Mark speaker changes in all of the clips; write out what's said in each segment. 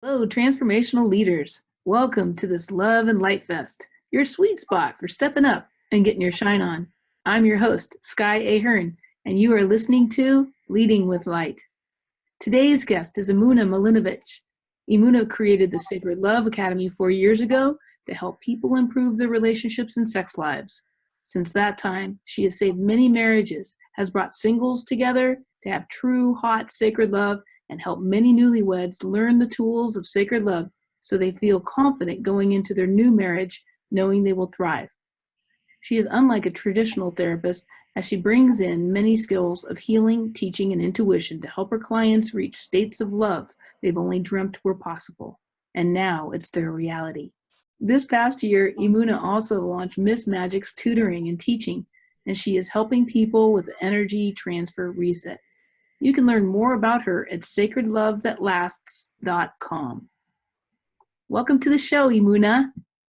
Speaker 1: Hello, transformational leaders. Welcome to this Love and Light Fest, your sweet spot for stepping up and getting your shine on. I'm your host, Sky Ahern, and you are listening to Leading with Light. Today's guest is Emunah Malinovitz. Emunah created the Sacred Love Academy 4 years ago to help people improve their relationships and sex lives. Since that time, she has saved many marriages, has brought singles together to have true, hot, sacred love, and help many newlyweds learn the tools of sacred love so they feel confident going into their new marriage, knowing they will thrive. She is unlike a traditional therapist as she brings in many skills of healing, teaching, and intuition to help her clients reach states of love they've only dreamt were possible. And now it's their reality. This past year, Emunah also launched Miss Magic's Tutoring and Teaching, and she is helping people with the energy transfer reset. You can learn more about her at sacredlovethatlasts.com. Welcome to the show, Emunah.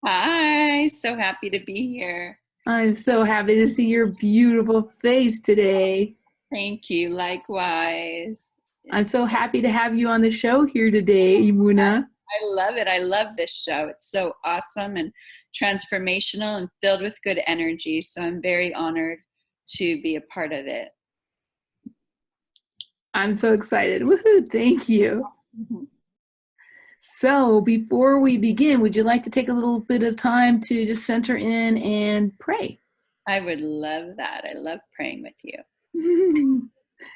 Speaker 2: Hi, so happy to be here.
Speaker 1: I'm so happy to see your beautiful face today.
Speaker 2: Thank you, likewise.
Speaker 1: I'm so happy to have you on the show here today, Emunah.
Speaker 2: I love it. I love this show. It's so awesome and transformational and filled with good energy. So I'm very honored to be a part of it.
Speaker 1: I'm so excited. Woohoo, thank you. So before we begin, would you like to take a little bit of time to just center in and pray?
Speaker 2: I would love that. I love praying with you.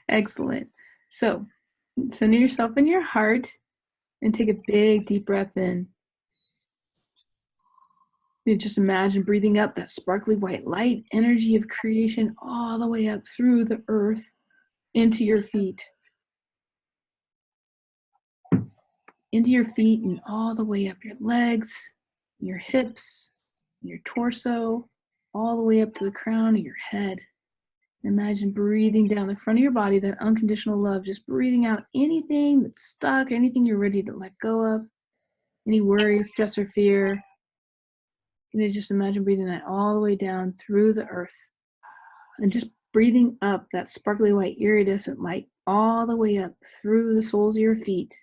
Speaker 1: Excellent. So center yourself in your heart and take a big, deep breath in. You just imagine breathing up that sparkly white light energy of creation all the way up through the earth into your feet. Into your feet and all the way up your legs, your hips, your torso, all the way up to the crown of your head. Imagine breathing down the front of your body, that unconditional love, just breathing out anything that's stuck, anything you're ready to let go of, any worry, stress, or fear. And just imagine breathing that all the way down through the earth. And just breathing up that sparkly white iridescent light all the way up through the soles of your feet,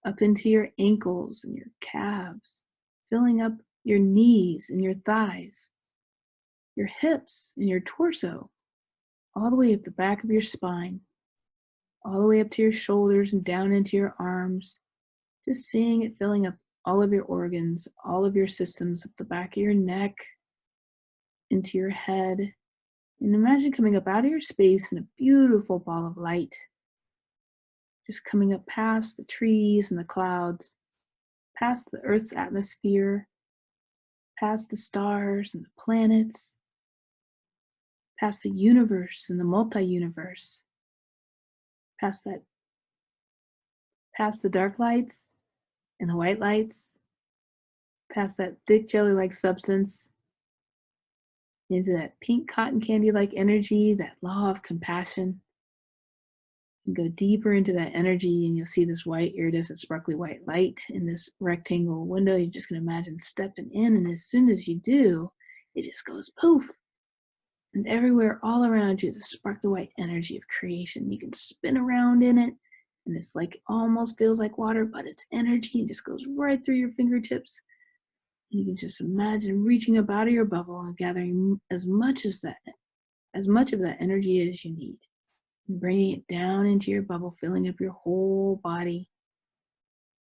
Speaker 1: up into your ankles and your calves, filling up your knees and your thighs, your hips and your torso, all the way up the back of your spine, all the way up to your shoulders and down into your arms, just seeing it filling up all of your organs, all of your systems, up the back of your neck, into your head, and imagine coming up out of your space in a beautiful ball of light, just coming up past the trees and the clouds, past the Earth's atmosphere, past the stars and the planets, past the universe and the multi-universe, past the dark lights and the white lights, past that thick jelly-like substance, into that pink cotton candy-like energy, that law of compassion. And go deeper into that energy, and you'll see this white iridescent sparkly white light in this rectangle window. You're just going to imagine stepping in, and as soon as you do, it just goes poof. And everywhere all around you, the sparkly white energy of creation. You can spin around in it, and it's like almost feels like water, but it's energy. It just goes right through your fingertips. And you can just imagine reaching up out of your bubble and gathering as much of that energy as you need. And bringing it down into your bubble, filling up your whole body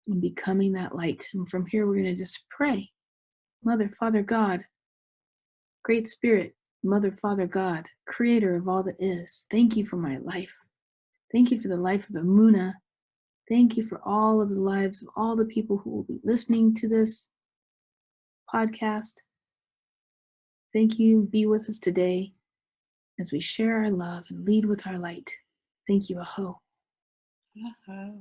Speaker 1: and becoming that light. And from here, we're going to just pray. Mother, Father, God, Great Spirit, Mother, Father, God, Creator of all that is, thank you for my life. Thank you for the life of Emunah. Thank you for all of the lives of all the people who will be listening to this podcast. Thank you. Be with us today as we share our love and lead with our light. Thank you, Aho.
Speaker 2: Aho.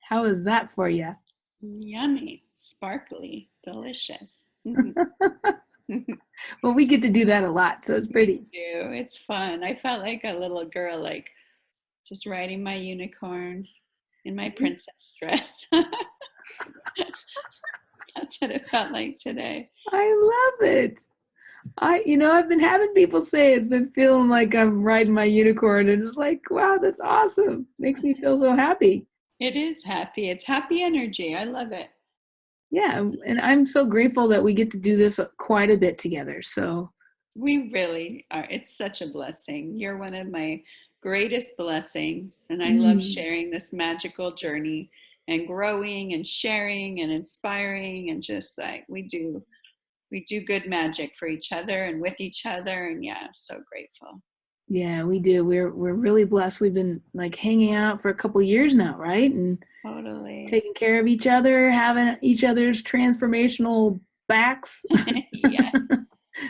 Speaker 1: How is that for you?
Speaker 2: Yummy, sparkly, delicious.
Speaker 1: Well, we get to do that a lot, so it's pretty.
Speaker 2: It's fun. I felt like a little girl, like just riding my unicorn in my princess dress. That's what it felt like today.
Speaker 1: I love it. I've been having people say it's been feeling like I'm riding my unicorn, and it's like, wow, that's awesome. Makes me feel so happy.
Speaker 2: It is happy. It's happy energy. I love it.
Speaker 1: Yeah, and I'm so grateful that we get to do this quite a bit together. So,
Speaker 2: We really are. It's such a blessing. You're one of my greatest blessings. And I love
Speaker 1: mm,
Speaker 2: sharing this magical journey and growing and sharing and inspiring and just like we do good magic for each other and with each other. And yeah, I'm so grateful.
Speaker 1: yeah, we do. We're really blessed. We've been like hanging out for a couple years now, right? And
Speaker 2: Totally.
Speaker 1: taking care of each other, having each other's transformational backs
Speaker 2: Yeah.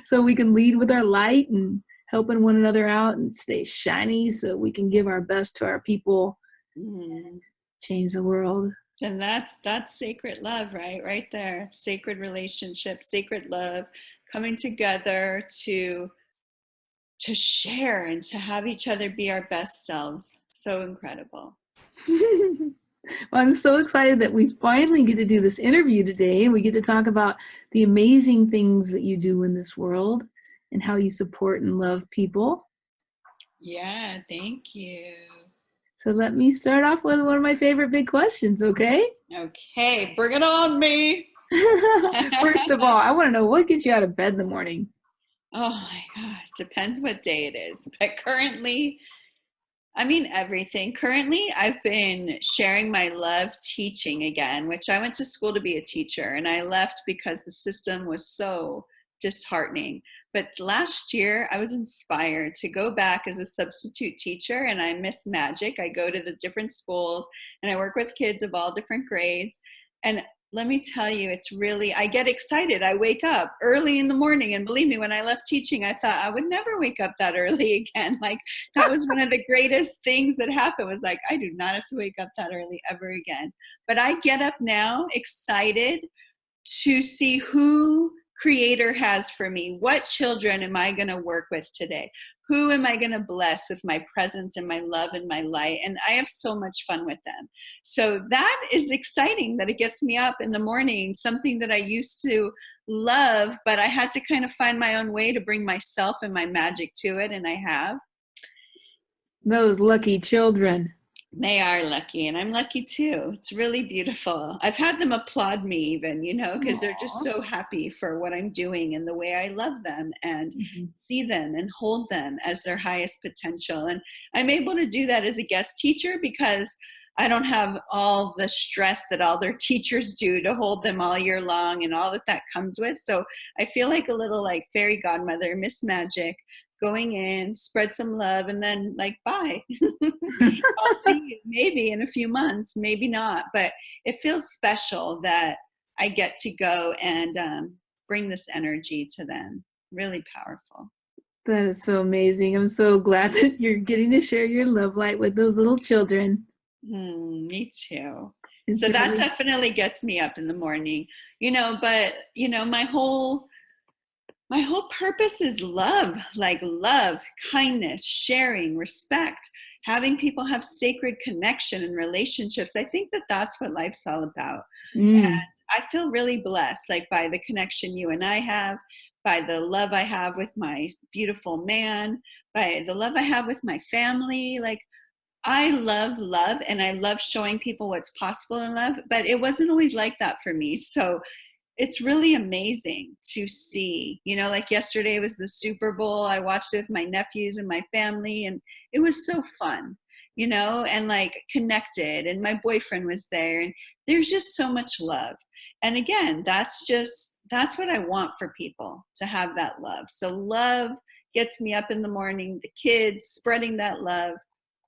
Speaker 1: so we can lead with our light and helping one another out and stay shiny so we can give our best to our people
Speaker 2: Mm.
Speaker 1: and change the world.
Speaker 2: And that's sacred love, right? Right there. Sacred relationship, sacred love, coming together to share and to have each other be our best selves. So incredible.
Speaker 1: Well, I'm so excited that we finally get to do this interview today and we get to talk about the amazing things that you do in this world and how you support and love people.
Speaker 2: Yeah, thank you.
Speaker 1: So let me start off with one of my favorite big questions, okay?
Speaker 2: Okay, bring it on me.
Speaker 1: First of all, I want to know what gets you out of bed in the morning.
Speaker 2: Oh my God, depends what day it is. But currently, I mean, everything. Currently, I've been sharing my love teaching again, which I went to school to be a teacher and I left because the system was so disheartening. But last year, I was inspired to go back as a substitute teacher and I miss magic. I go to the different schools and I work with kids of all different grades. And let me tell you, it's really, I get excited. I wake up early in the morning. And believe me, when I left teaching, I thought I would never wake up that early again. Like, that was one of the greatest things that happened was like, I do not have to wake up that early ever again. But I get up now excited to see who creator has for me. What children am I going to work with today? Who am I going to bless with my presence and my love and my light? And I have so much fun with them. So that is exciting that it gets me up in the morning, something that I used to love, but I had to kind of find my own way to bring myself and my magic to it. And I have.
Speaker 1: Those lucky children.
Speaker 2: They are lucky, and I'm lucky too. It's really beautiful. I've had them applaud me even, because they're just
Speaker 1: Aw.
Speaker 2: so happy for what I'm doing and the way I love them and
Speaker 1: Mhm.
Speaker 2: see them and hold them as their highest potential. And I'm able to do that as a guest teacher because I don't have all the stress that all their teachers do to hold them all year long and all that comes with. So I feel like a little like fairy godmother, Miss Magic, going in, spread some love, and then like, bye. I'll see you maybe in a few months, maybe not, but it feels special that I get to go and bring this energy to them. Really powerful.
Speaker 1: That is so amazing. I'm so glad that you're getting to share your love light with those little children.
Speaker 2: Me too.
Speaker 1: It's
Speaker 2: So that
Speaker 1: really
Speaker 2: definitely gets me up in the morning, but my whole purpose is love, like love, kindness, sharing, respect, having people have sacred connection and relationships. I think that that's what life's all about. And
Speaker 1: mm.
Speaker 2: I feel really blessed, like by the connection you and I have, by the love I have with my beautiful man, by the love I have with my family. Like, I love love and I love showing people what's possible in love, but it wasn't always like that for me. So it's really amazing to see, like yesterday was the Super Bowl. I watched it with my nephews and my family and it was so fun, and like connected, and my boyfriend was there and there's just so much love. And again, that's what I want for people, to have that love. So love gets me up in the morning, the kids spreading that love,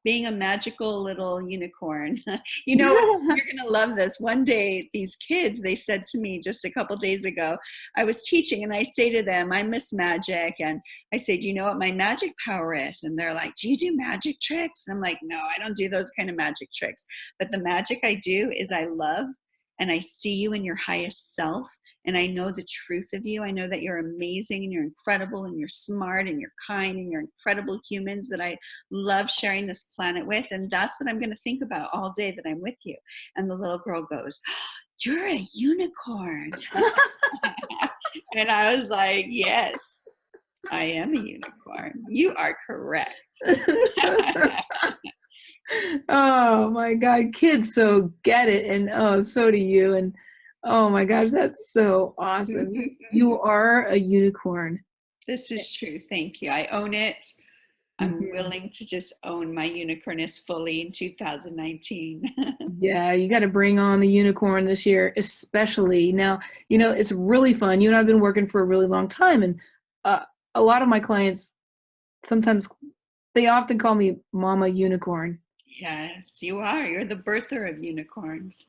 Speaker 2: being a magical little unicorn. You're going to love this. One day, these kids, they said to me just a couple days ago, I was teaching and I say to them, I miss magic. And I say, do you know what my magic power is? And they're like, do you do magic tricks? And I'm like, no, I don't do those kind of magic tricks. But the magic I do is I love and I see you in your highest self. And I know the truth of you. I know that you're amazing and you're incredible and you're smart and you're kind and you're incredible humans that I love sharing this planet with. And that's what I'm going to think about all day that I'm with you. And the little girl goes, you're a unicorn. And I was like, yes, I am a unicorn. You are correct.
Speaker 1: Oh my God, kids so get it, and oh, so do you. And oh my gosh, that's so awesome. You are a unicorn.
Speaker 2: This is true. Thank you. I own it. I'm
Speaker 1: Mhm.
Speaker 2: willing to just own my unicornness fully in 2019.
Speaker 1: Yeah, you got to bring on the unicorn this year, especially now. It's really fun. You and I've been working for a really long time, and uh, a lot of my clients sometimes they often call me Mama Unicorn.
Speaker 2: Yes, you are. You're the birther of unicorns.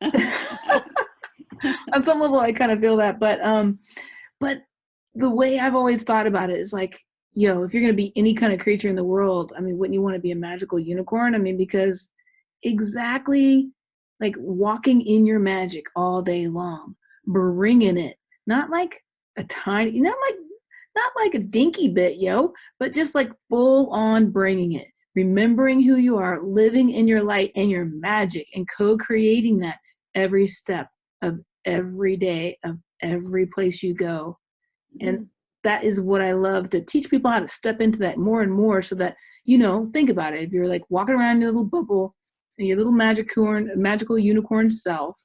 Speaker 1: On some level, I kind of feel that, but the way I've always thought about it is like, if you're gonna be any kind of creature in the world, I mean, wouldn't you want to be a magical unicorn? I mean, because exactly like walking in your magic all day long, bringing it, not like a tiny, not like a dinky bit, but just like full on bringing it, remembering who you are, living in your light and your magic, and co-creating that every step of every day of every place you go. And
Speaker 2: Mhm.
Speaker 1: that is what I love, to teach people how to step into that more and more, so that, think about it. If you're like walking around in your little bubble and your little magical unicorn self,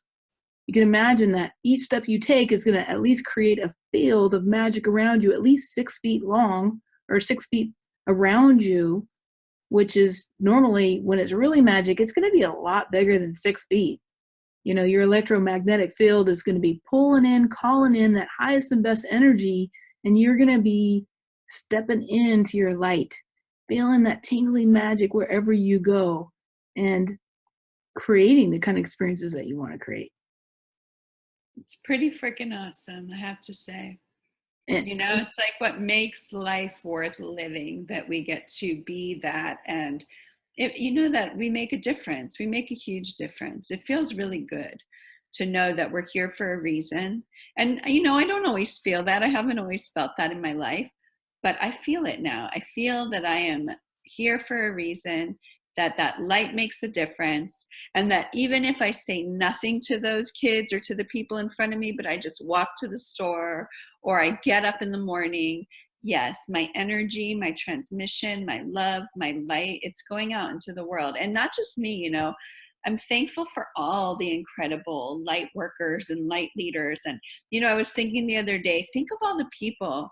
Speaker 1: you can imagine that each step you take is going to at least create a field of magic around you, at least 6 feet long or 6 feet around you, which is normally, when it's really magic, it's going to be a lot bigger than 6 feet. Your electromagnetic field is going to be pulling in, calling in that highest and best energy, and you're going to be stepping into your light, feeling that tingly magic wherever you go, and creating the kind of experiences that you want to create.
Speaker 2: It's pretty freaking awesome, I have to say.
Speaker 1: And
Speaker 2: It's like what makes life worth living, that we get to be that. And that we make a difference. We make a huge difference. It feels really good to know that we're here for a reason. And, I don't always feel that. I haven't always felt that in my life, but I feel it now. I feel that I am here for a reason, that light makes a difference, and that even if I say nothing to those kids or to the people in front of me, but I just walk to the store or I get up in the morning, yes, my energy, my transmission, my love, my light, it's going out into the world. And not just me, I'm thankful for all the incredible light workers and light leaders. And, I was thinking the other day, think of all the people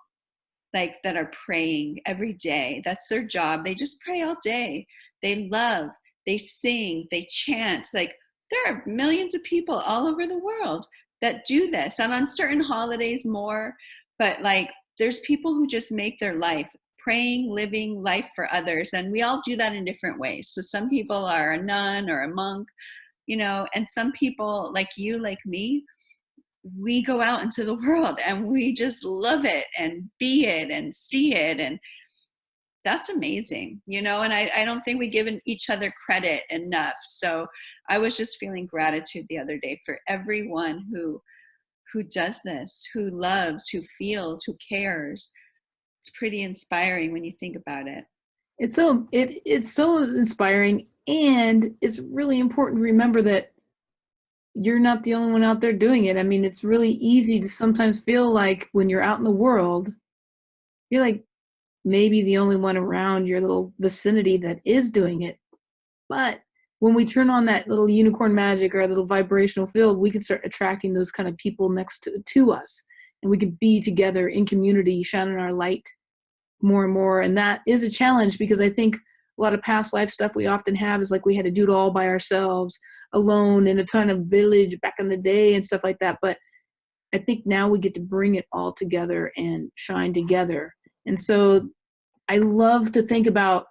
Speaker 2: like that are praying every day. That's their job. They just pray all day. They love, they sing, they chant. Like, there are millions of people all over the world that do this, and on certain holidays more. But like, there's people who just make their life praying, living life for others, and we all do that in different ways. So some people are a nun or a monk, and some people like you, like me, we go out into the world and we just love it and be it and see it. And that's amazing, and I don't think we give each other credit enough. So I was just feeling gratitude the other day for everyone who does this, who loves, who feels, who cares. It's pretty inspiring when you think about it.
Speaker 1: it's so inspiring, and it's really important to remember that you're not the only one out there doing it. I mean, it's really easy to sometimes feel like when you're out in the world, you're like maybe the only one around your little vicinity that is doing it. But when we turn on that little unicorn magic or a little vibrational field, we can start attracting those kind of people next to us. And we can be together in community, shining our light more and more. And that is a challenge, because I think a lot of past life stuff we often have is like we had to do it all by ourselves, alone in a ton of village back in the day and stuff like that. But I think now we get to bring it all together and shine together. And so I love to think about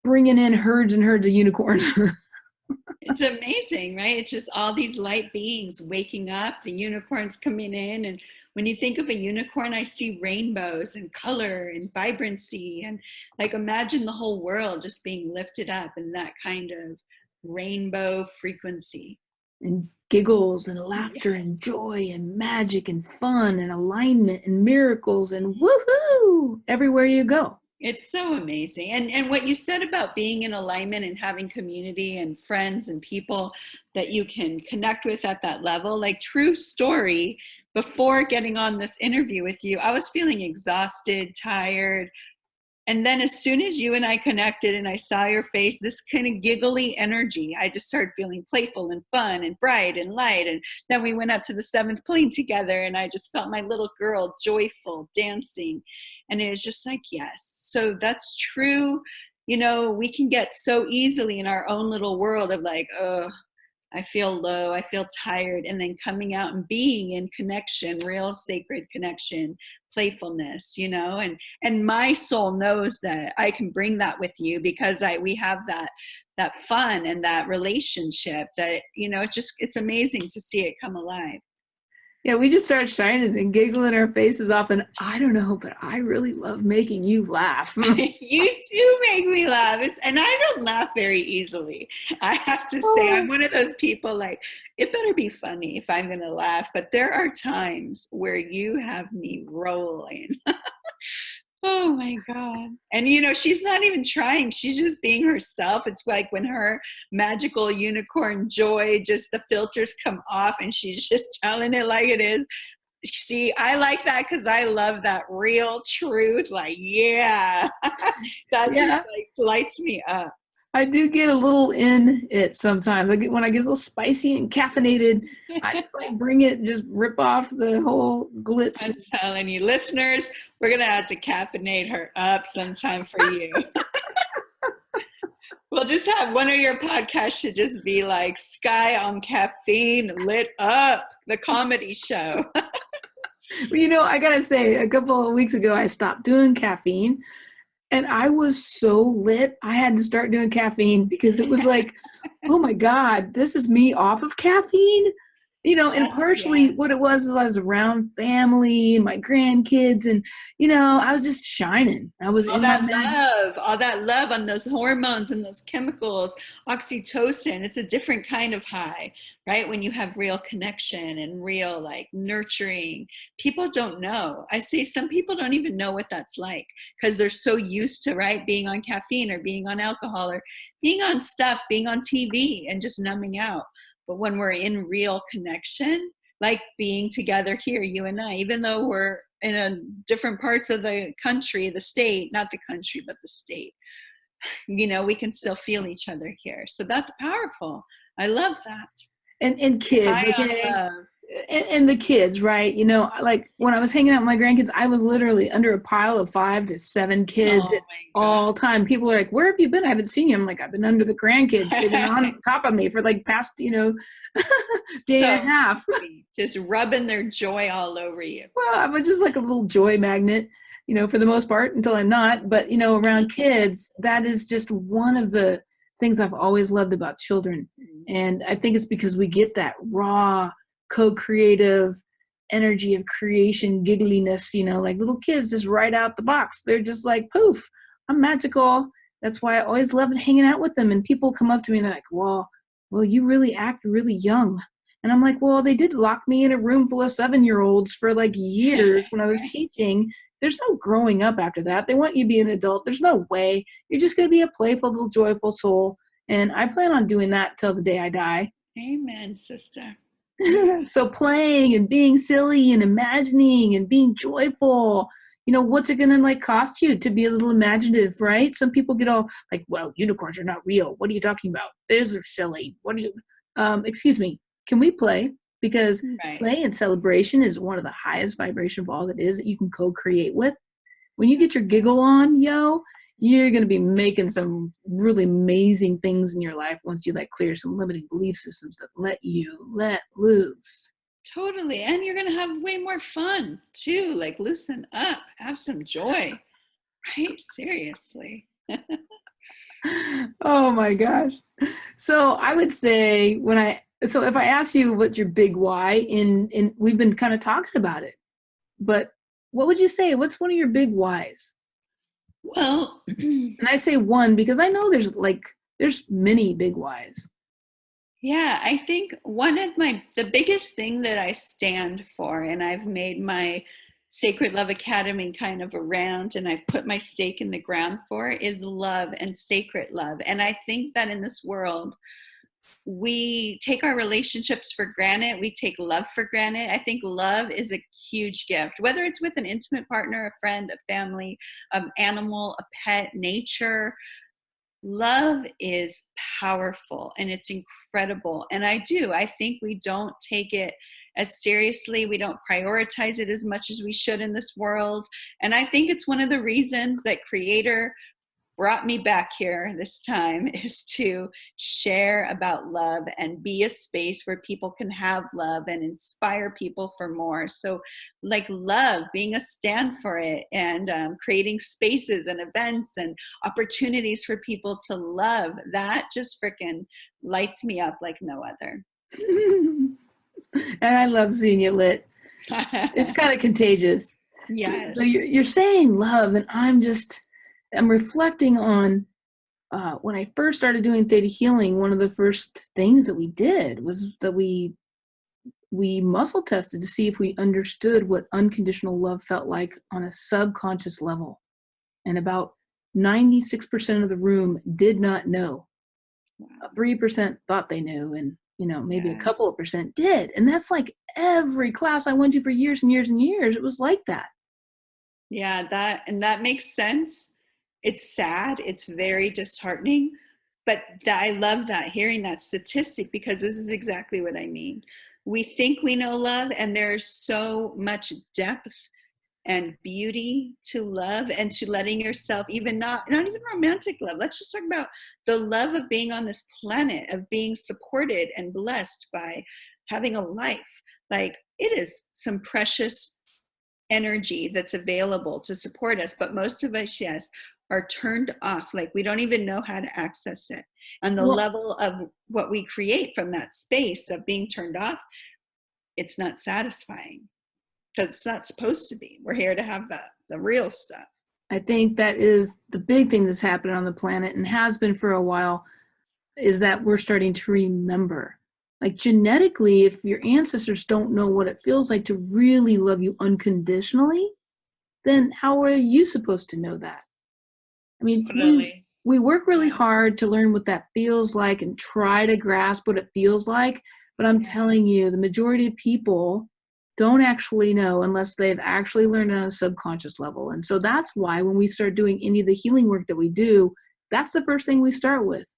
Speaker 1: bringing in herds and herds of unicorns.
Speaker 2: It's amazing, right? It's just all these light beings waking up, the unicorns coming in. And when you think of a unicorn, I see rainbows and color and vibrancy. And like, imagine the whole world just being lifted up in that kind of rainbow frequency.
Speaker 1: And giggles and laughter and joy and magic and fun and alignment and miracles and woohoo everywhere you go.
Speaker 2: It's so amazing. And what you said about being in alignment and having community and friends and people that you can connect with at that level, like, true story, before getting on this interview with you, I was feeling exhausted, tired, And then as soon as you and I connected and I saw your face, this kind of giggly energy, I just started feeling playful and fun and bright and light. And then we went up to the seventh plane together and I just felt my little girl joyful, dancing. And it was just like, yes. So that's true. You know, we can get so easily in our own little world of like, oh, I feel low, I feel tired, and then coming out and being in connection, real sacred connection, playfulness, you know, and my soul knows that I can bring that with you because we have that fun and that relationship that, you know, it's amazing to see it come alive.
Speaker 1: Yeah, we just start shining and giggling our faces off, and I don't know, but I really love making you laugh.
Speaker 2: You do make me laugh. And I don't laugh very easily. I have to say, I'm one of those people like, it better be funny if I'm going to laugh. But there are times where you have me rolling. Oh my God. And you know, she's not even trying. She's just being herself. It's like when her magical unicorn joy, just the filters come off and she's just telling it like it is. See, I like that because I love that real truth. Like, yeah, that just like lights me up.
Speaker 1: I do get a little in it sometimes. When I get a little spicy and caffeinated, I just like bring it, just rip off the whole glitz.
Speaker 2: I'm telling you, listeners, we're gonna have to caffeinate her up sometime for you. We'll just have one of your podcasts should just be like Sky on Caffeine Lit Up, the comedy show.
Speaker 1: Well, you know, I gotta say, a couple of weeks ago, I stopped doing caffeine. And I was so lit, I had to start doing caffeine because it was like, oh my God, this is me off of caffeine. You know, and partially what it was I was around family and my grandkids and, you know, I was just shining. I was
Speaker 2: all that love on those hormones and those chemicals, oxytocin. It's a different kind of high, right? When you have real connection and real like nurturing. People don't know. I say some people don't even know what that's like because they're so used to, right, being on caffeine or being on alcohol or being on stuff, being on TV and just numbing out. But when we're in real connection, like being together here, you and I, even though we're in different parts of the country, the state, not the country, but the state, you know, we can still feel each other here. So that's powerful. I love that.
Speaker 1: And kids, okay? And the kids, right? You know, like when I was hanging out with my grandkids, I was literally under a pile of 5 to 7 kids all time. People are like, where have you been? I haven't seen you. I'm like, I've been under the grandkids. They've been on top of me for like past, you know, day and a half.
Speaker 2: Just rubbing their joy all over you.
Speaker 1: Well, I'm just like a little joy magnet, you know, for the most part until I'm not. But, you know, around kids, that is just one of the things I've always loved about children. And I think it's because we get that raw, co-creative energy of creation, giggliness, you know, like little kids just right out the box. They're just like, poof, I'm magical. That's why I always loved hanging out with them. And people come up to me and they're like, well, you really act really young. And I'm like, well, they did lock me in a room full of 7-year-olds for like years when I was teaching. There's no growing up after that. They want you to be an adult. There's no way. You're just going to be a playful, little joyful soul. And I plan on doing that till the day I die.
Speaker 2: Amen, sister.
Speaker 1: So playing and being silly and imagining and being joyful, you know, what's it going to like cost you to be a little imaginative, right? Some people get all like, well, unicorns are not real. What are you talking about? Those are silly. What are you, excuse me, can we play? Because play and celebration is one of the highest vibration of all that is that you can co-create with. When you get your giggle on, you're going to be making some really amazing things in your life once you like clear some limiting belief systems that let you let loose.
Speaker 2: Totally. And you're going to have way more fun too. Like loosen up, have some joy, right? Seriously.
Speaker 1: Oh my gosh. So I would say so if I ask you what's your big why in we've been kind of talking about it, but what would you say? What's one of your big whys?
Speaker 2: Well,
Speaker 1: and I say one because I know there's many big whys.
Speaker 2: Yeah, I think the biggest thing that I stand for, and I've made my Sacred Love Academy kind of around, and I've put my stake in the ground for, is love and sacred love. And I think that in this world, we take our relationships for granted. We take love for granted. I think love is a huge gift, whether it's with an intimate partner, a friend, a family, animal, a pet, nature. Love is powerful and it's incredible. And I think we don't take it as seriously. We don't prioritize it as much as we should in this world. And I think it's one of the reasons that Creator brought me back here this time, is to share about love and be a space where people can have love and inspire people for more. So like love, being a stand for it, and creating spaces and events and opportunities for people to love, that just freaking lights me up like no other.
Speaker 1: And I love seeing it lit. It's kind of contagious.
Speaker 2: Yes.
Speaker 1: So you're saying love, and I'm reflecting on when I first started doing theta healing. One of the first things that we did was that we muscle tested to see if we understood what unconditional love felt like on a subconscious level. And about 96% of the room did not know. 3% thought they knew, and maybe a couple of percent did. And that's like every class I went to for years and years and years. It was like that.
Speaker 2: Yeah, that makes sense. It's sad. It's very disheartening. But I love that, hearing that statistic, because this is exactly what I mean. We think we know love, and there's so much depth and beauty to love, and to letting yourself, even not even romantic love. Let's just talk about the love of being on this planet, of being supported and blessed by having a life. Like, it is some precious energy that's available to support us. But most of us, yes, are turned off. Like, we don't even know how to access it. And the level of what we create from that space of being turned off, it's not satisfying, because it's not supposed to be. We're here to have the real stuff.
Speaker 1: I think that is the big thing that's happening on the planet, and has been for a while, is that we're starting to remember. Like, genetically, if your ancestors don't know what it feels like to really love you unconditionally, then how are you supposed to know that? I mean,
Speaker 2: Totally.
Speaker 1: we work really hard to learn what that feels like and try to grasp what it feels like. But I'm telling you, the majority of people don't actually know unless they've actually learned on a subconscious level. And so that's why when we start doing any of the healing work that we do, that's the first thing we start with.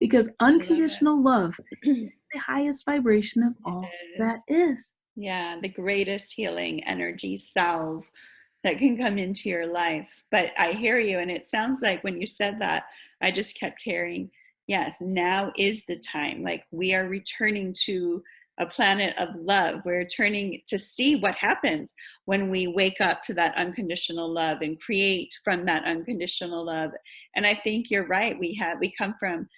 Speaker 1: Because unconditional love is the highest vibration of all that is.
Speaker 2: Yeah, the greatest healing energy salve that can come into your life. But I hear you, and it sounds like when you said that, I just kept hearing, yes, now is the time. Like, we are returning to a planet of love. We're turning to see what happens when we wake up to that unconditional love and create from that unconditional love. And I think you're right. We come from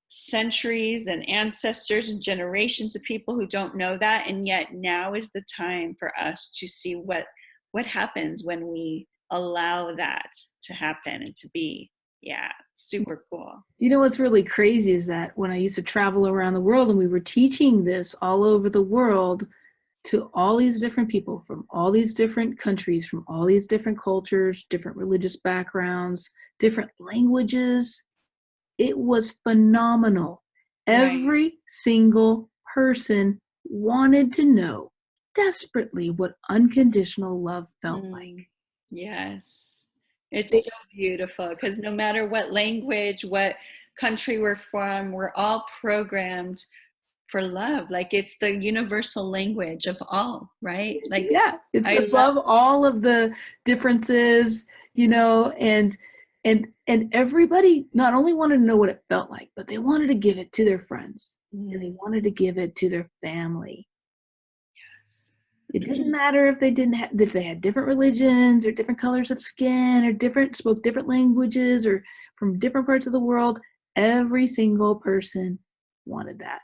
Speaker 2: centuries and ancestors and generations of people who don't know that, and yet now is the time for us to see what happens when we allow that to happen and to be. Yeah, super cool.
Speaker 1: You know what's really crazy is that when I used to travel around the world, and we were teaching this all over the world to all these different people from all these different countries, from all these different cultures, different religious backgrounds, different languages, it was phenomenal. Every single person wanted to know desperately what unconditional love felt like.
Speaker 2: Yes. It's so beautiful, because no matter what language, what country we're from, we're all programmed for love. Like, it's the universal language of all, right? Like,
Speaker 1: yeah, it's above all of the differences, and everybody not only wanted to know what it felt like, but they wanted to give it to their friends, and they wanted to give it to their family.
Speaker 2: Yes.
Speaker 1: It didn't matter if they had different religions or different colors of skin or spoke different languages or from different parts of the world. Every single person wanted that.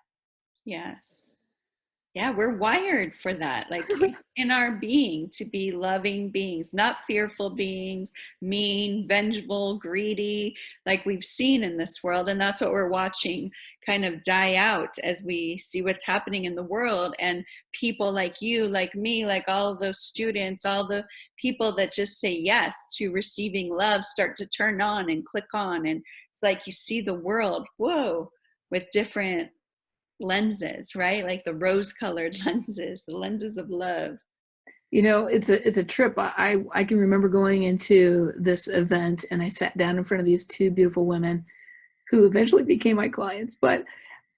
Speaker 2: Yes. Yeah, we're wired for that, like in our being, to be loving beings, not fearful beings, mean, vengeful, greedy, like we've seen in this world. And that's what we're watching kind of die out as we see what's happening in the world. And people like you, like me, like all of those students, all the people that just say yes to receiving love start to turn on and click on. And it's like you see the world, whoa, with different lenses, right? Like the rose-colored lenses, the lenses of love.
Speaker 1: It's a trip. I can remember going into this event, and I sat down in front of these two beautiful women who eventually became my clients. But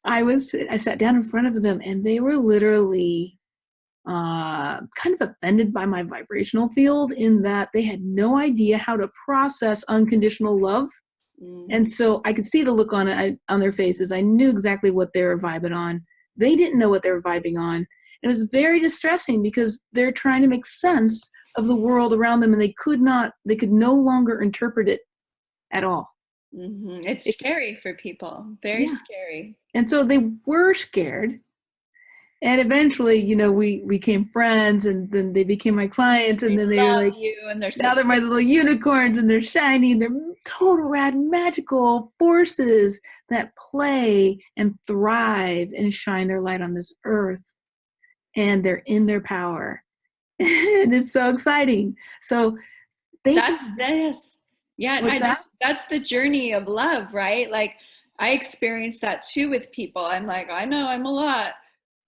Speaker 1: I sat down in front of them, and they were literally kind of offended by my vibrational field, in that they had no idea how to process unconditional love. And so I could see the look on their faces. I knew exactly what they were vibing on. They didn't know what they were vibing on. It was very distressing, because they're trying to make sense of the world around them, and they could no longer interpret it at all.
Speaker 2: Mm-hmm. It's scary for people. Very scary.
Speaker 1: And so they were scared. And eventually, we became friends, and then they became my clients, and then they were like,
Speaker 2: you, and
Speaker 1: now they're my little unicorns, and they're shiny. They're total rad magical forces that play and thrive and shine their light on this earth. And they're in their power. And it's so exciting. So
Speaker 2: that's this. Yeah. That's the journey of love, right? Like, I experienced that too with people. I'm like, I know I'm a lot.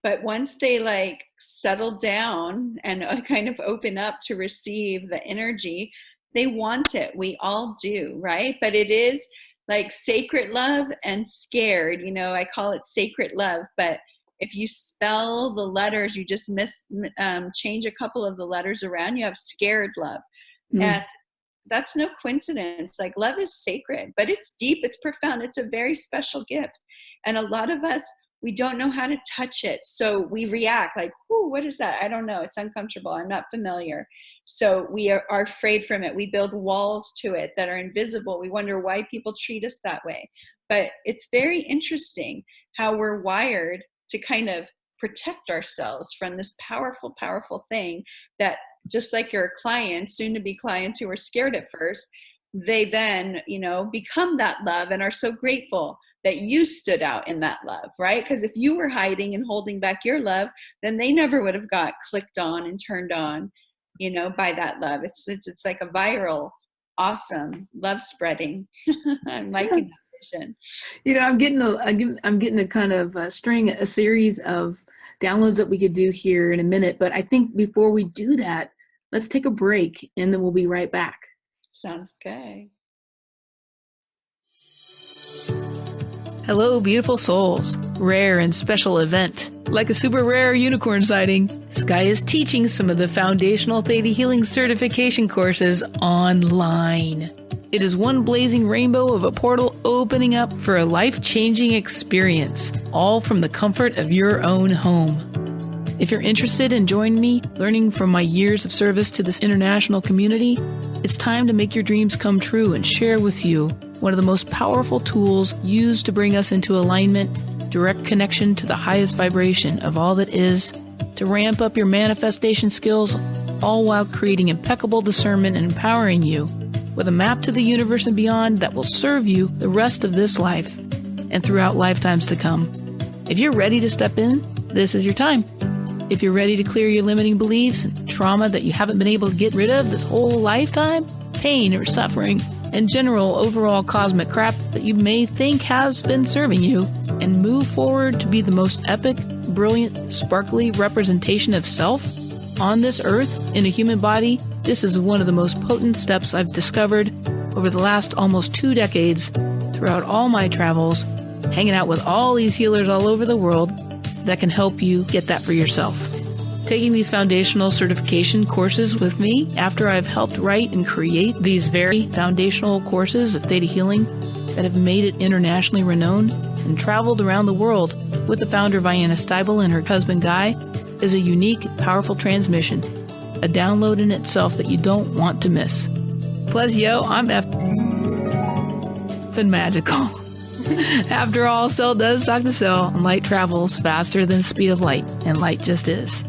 Speaker 2: But once they like settle down and kind of open up to receive the energy, they want it. We all do, right? But it is like sacred love and scared. I call it sacred love. But if you spell the letters, you just change a couple of the letters around, you have scared love. And that's no coincidence. Like, love is sacred, but it's deep, it's profound, it's a very special gift. And a lot of us, we don't know how to touch it. So we react like, "Ooh, what is that? I don't know. It's uncomfortable. I'm not familiar." So we are afraid from it. We build walls to it that are invisible. We wonder why people treat us that way. But it's very interesting how we're wired to kind of protect ourselves from this powerful, powerful thing that, just like your clients, soon to be clients who were scared at first, they then, become that love and are so grateful that you stood out in that love, right? Because if you were hiding and holding back your love, then they never would have got clicked on and turned on, by that love. It's like a viral, awesome love spreading. I'm liking that vision.
Speaker 1: I'm getting a kind of a series of downloads that we could do here in a minute. But I think before we do that, let's take a break, and then we'll be right back.
Speaker 2: Sounds good.
Speaker 1: Hello, beautiful souls. Rare and special event. Like a super rare unicorn sighting, Sky is teaching some of the foundational Theta Healing certification courses online. It is one blazing rainbow of a portal opening up for a life-changing experience, all from the comfort of your own home. If you're interested in joining me, learning from my years of service to this international community, it's time to make your dreams come true and share with you one of the most powerful tools used to bring us into alignment, direct connection to the highest vibration of all that is, to ramp up your manifestation skills, all while creating impeccable discernment and empowering you with a map to the universe and beyond that will serve you the rest of this life and throughout lifetimes to come. If you're ready to step in, this is your time. If you're ready to clear your limiting beliefs and trauma that you haven't been able to get rid of this whole lifetime, pain or suffering, and general overall cosmic crap that you may think has been serving you, and move forward to be the most epic, brilliant, sparkly representation of self on this earth in a human body, this is one of the most potent steps I've discovered over the last almost 2 decades throughout all my travels, hanging out with all these healers all over the world that can help you get that for yourself. Taking these foundational certification courses with me after I've helped write and create these very foundational courses of Theta Healing that have made it internationally renowned and traveled around the world with the founder Vianna Steibel and her husband Guy is a unique, powerful transmission, a download in itself that you don't want to miss. Plus, I'm effing magical. After all, cell does talk to cell, and light travels faster than the speed of light, and light just is.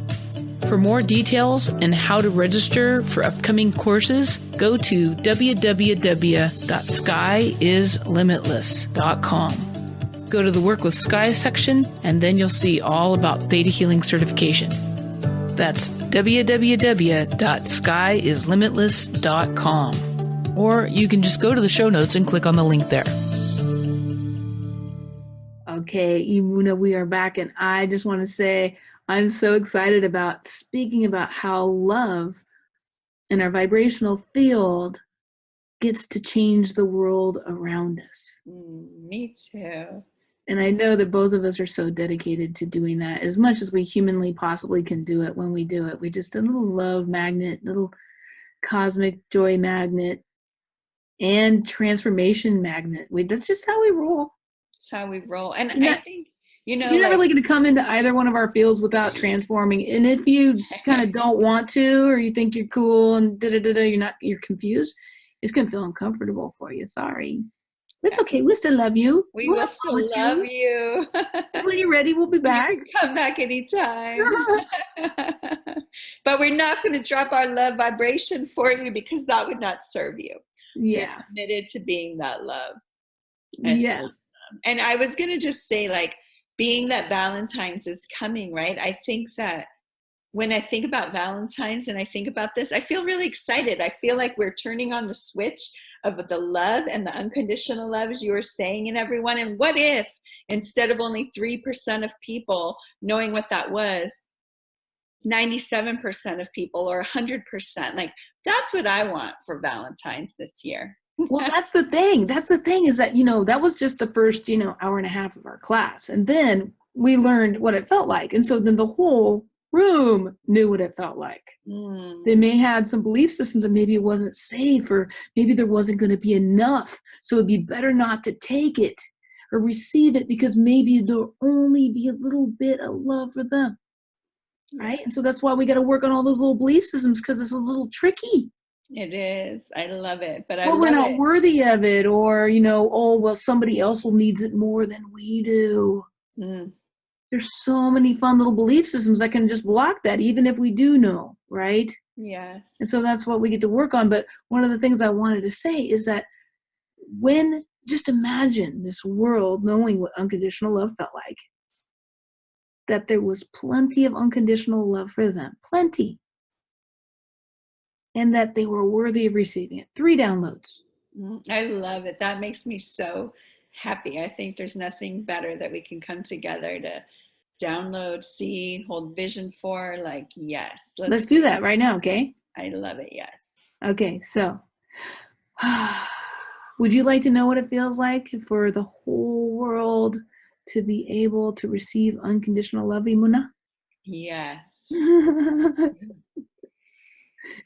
Speaker 1: For more details and how to register for upcoming courses, go to www.skyislimitless.com. Go to the Work with Sky section, and then you'll see all about Theta Healing certification. That's www.skyislimitless.com. Or you can just go to the show notes and click on the link there. Okay, Emunah, we are back, and I just want to say I'm so excited about speaking about how love in our vibrational field gets to change the world around us.
Speaker 2: Me too.
Speaker 1: And I know that both of us are so dedicated to doing that as much as we humanly possibly can do it. When we do it, we just a little love magnet, little cosmic joy magnet, and transformation magnet. That's just how we roll.
Speaker 2: That's how we roll. And
Speaker 1: You're
Speaker 2: I
Speaker 1: not,
Speaker 2: think,
Speaker 1: you're not
Speaker 2: like,
Speaker 1: really going to come into either one of our fields without transforming. And if you kind of don't want to, or you think you're cool and you're confused, it's going to feel uncomfortable for you. Sorry. It's okay. We still love you.
Speaker 2: We
Speaker 1: We'll
Speaker 2: will
Speaker 1: have fun
Speaker 2: still
Speaker 1: with
Speaker 2: love you.
Speaker 1: And when you're ready, we'll be back.
Speaker 2: You can come back anytime. But we're not going to drop our love vibration for you because that would not serve you.
Speaker 1: Yeah.
Speaker 2: We're committed to being that love.
Speaker 1: Yes.
Speaker 2: Awesome. And I was going to just say, like, being that Valentine's is coming, right? I think that when I think about Valentine's and I think about this, I feel really excited. I feel like we're turning on the switch of the love and the unconditional love, as you were saying, in everyone. And what if instead of only 3% of people knowing what that was, 97% of people, or 100%? Like, that's what I want for Valentine's this year.
Speaker 1: Well, that's the thing. That's the thing is that, that was just the first, hour and a half of our class. And then we learned what it felt like. And so then the whole room knew what it felt like. They may had some belief systems that maybe it wasn't safe, or maybe there wasn't going to be enough. So it'd be better not to take it or receive it because maybe there'll only be a little bit of love for them. Right? And so that's why we got to work on all those little belief systems, because it's a little tricky.
Speaker 2: It is. I love it. But
Speaker 1: we're not worthy of it, or, oh, well, somebody else will needs it more than we do. There's so many fun little belief systems that can just block that, even if we do know, right?
Speaker 2: Yes.
Speaker 1: And so that's what we get to work on. But one of the things I wanted to say is that just imagine this world knowing what unconditional love felt like, that there was plenty of unconditional love for them, plenty. And that they were worthy of receiving it. 3 downloads.
Speaker 2: I love it. That makes me so happy. I think there's nothing better that we can come together to download, see, hold vision for. Like, yes.
Speaker 1: Let's do that right now, okay?
Speaker 2: I love it, yes.
Speaker 1: Okay, so would you like to know what it feels like for the whole world to be able to receive unconditional love, Emunah?
Speaker 2: Yes.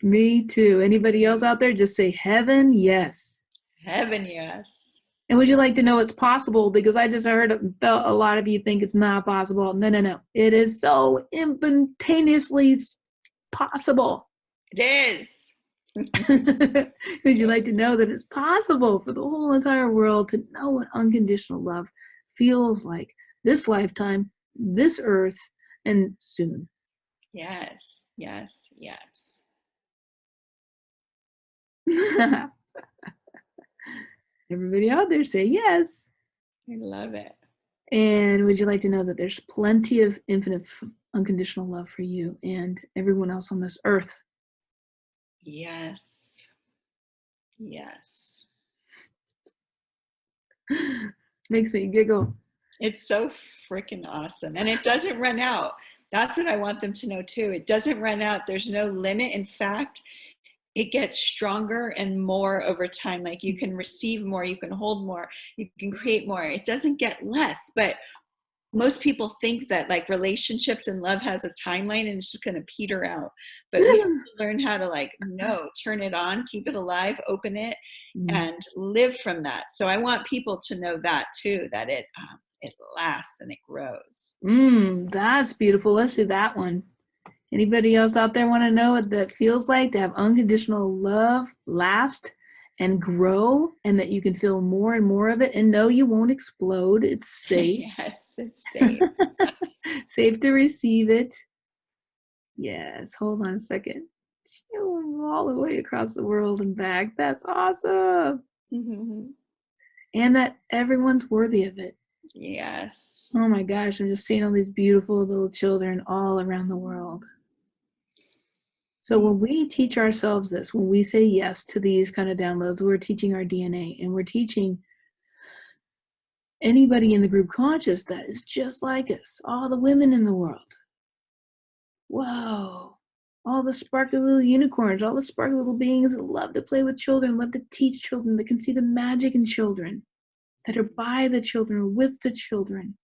Speaker 1: Me too. Anybody else out there? Just say heaven, yes.
Speaker 2: Heaven, yes.
Speaker 1: And would you like to know it's possible? Because I just felt a lot of you think it's not possible. No. It is so instantaneously possible.
Speaker 2: It is.
Speaker 1: Would you like to know that it's possible for the whole entire world to know what unconditional love feels like this lifetime, this earth, and soon?
Speaker 2: Yes, yes, yes.
Speaker 1: Everybody out there say yes.
Speaker 2: I love it.
Speaker 1: And would you like to know that there's plenty of infinite unconditional love for you and everyone else on this earth?
Speaker 2: Yes. Yes.
Speaker 1: Makes me giggle.
Speaker 2: It's so freaking awesome. And it doesn't run out. That's what I want them to know too. It doesn't run out. There's no limit. In fact, it gets stronger and more over time. Like, you can receive more, you can hold more, you can create more. It doesn't get less. But most people think that, like, relationships and love has a timeline and it's just going to peter out. But we have to learn how to, like, turn it on, keep it alive, open it, and live from that. So I want people to know that too, that it lasts and it grows.
Speaker 1: That's beautiful. Let's do that one. Anybody else out there want to know what that feels like to have unconditional love last and grow, and that you can feel more and more of it, and no, you won't explode. It's safe.
Speaker 2: Yes, it's safe.
Speaker 1: Safe to receive it. Yes, hold on a second. All the way across the world and back. That's awesome. And that everyone's worthy of it.
Speaker 2: Yes.
Speaker 1: Oh my gosh, I'm just seeing all these beautiful little children all around the world. So when we teach ourselves this, when we say yes to these kind of downloads, we're teaching our DNA, and we're teaching anybody in the group conscious that is just like us, all the women in the world. Whoa. All the sparkly little unicorns, all the sparkly little beings that love to play with children, love to teach children, that can see the magic in children, that are by the children, with the children.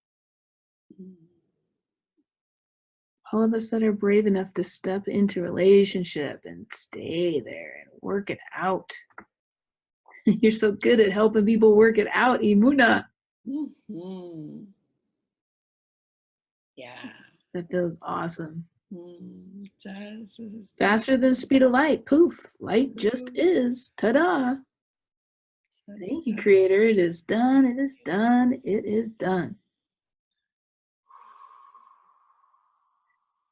Speaker 1: All of us that are brave enough to step into relationship and stay there and work it out. You're so good at helping people work it out, Emunah.
Speaker 2: Mm-hmm. Yeah.
Speaker 1: That feels awesome.
Speaker 2: It does.
Speaker 1: Faster than the speed of light. Poof. Light just is. Ta-da. Thank you, Creator. It is done. It is done. It is done.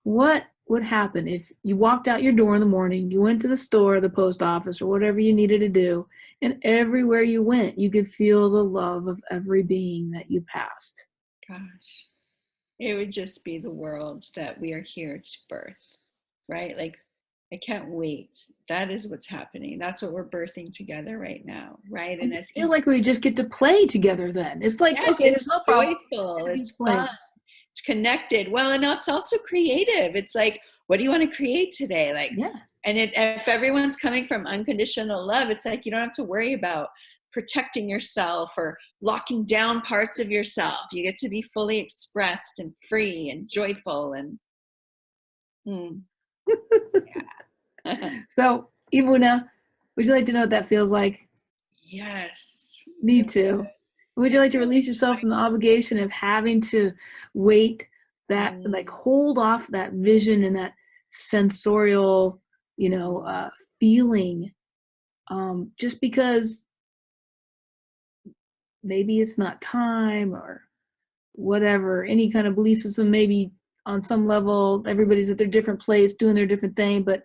Speaker 1: What would happen if you walked out your door in the morning, you went to the store, the post office, or whatever you needed to do, and everywhere you went, you could feel the love of every being that you passed?
Speaker 2: Gosh. It would just be the world that we are here to birth, right? Like, I can't wait. That is what's happening. That's what we're birthing together right now, right?
Speaker 1: And I feel like we just get to play together then. It's like,
Speaker 2: yes,
Speaker 1: okay,
Speaker 2: it's
Speaker 1: there's no problem.
Speaker 2: Joyful, it's fun, it's connected. Well, and it's also creative. It's like, what do you want to create today? Like,
Speaker 1: yeah.
Speaker 2: And if everyone's coming from unconditional love, it's like you don't have to worry about protecting yourself or locking down parts of yourself. You get to be fully expressed and free and joyful and yeah.
Speaker 1: So, Emunah, would you like to know what that feels like?
Speaker 2: Yes.
Speaker 1: Me too. Would you like to release yourself from the obligation of having to wait that, like hold off that vision and that sensorial, feeling, just because maybe it's not time or whatever, any kind of belief system, maybe on some level, everybody's at their different place doing their different thing, but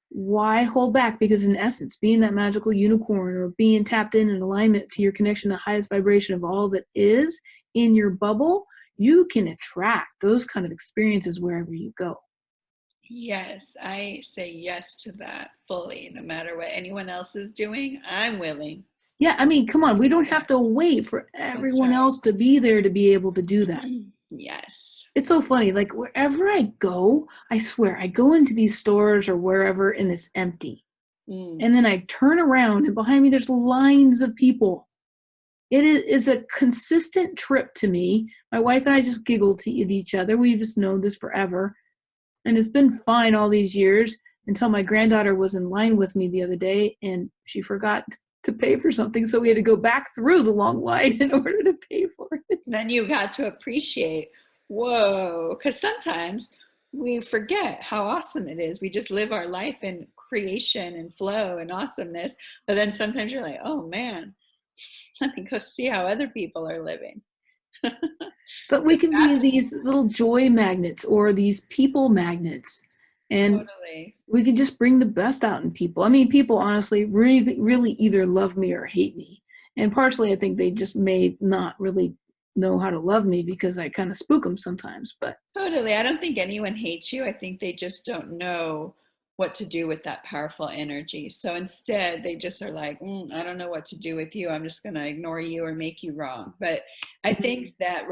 Speaker 1: why hold back? Because in essence, being that magical unicorn or being tapped in alignment to your connection to the highest vibration of all that is in your bubble, you can attract those kind of experiences wherever you go.
Speaker 2: Yes, I say yes to that fully. No matter what anyone else is doing, I'm willing.
Speaker 1: Yeah, I mean, come on. We don't have to wait for everyone else to be there to be able to do that.
Speaker 2: Yes.
Speaker 1: It's so funny. Like wherever I go, I swear, I go into these stores or wherever and it's empty. And then I turn around and behind me, there's lines of people. It is a consistent trip to me. My wife and I just giggle to each other. We've just known this forever. And it's been fine all these years until my granddaughter was in line with me the other day and she forgot to pay for something. So we had to go back through the long line in order to pay for it.
Speaker 2: Then you got to appreciate, whoa, because sometimes we forget how awesome it is. We just live our life in creation and flow and awesomeness. But then sometimes you're like, oh man, let me go see how other people are living.
Speaker 1: But we can be these little joy magnets or these people magnets. And we can just bring the best out in people. I mean, people honestly really, really either love me or hate me. And partially, I think they just may not really know how to love me because I kind of spook them sometimes. But
Speaker 2: totally. I don't think anyone hates you. I think they just don't know what to do with that powerful energy. So instead, they just are like, I don't know what to do with you. I'm just going to ignore you or make you wrong. But I think that,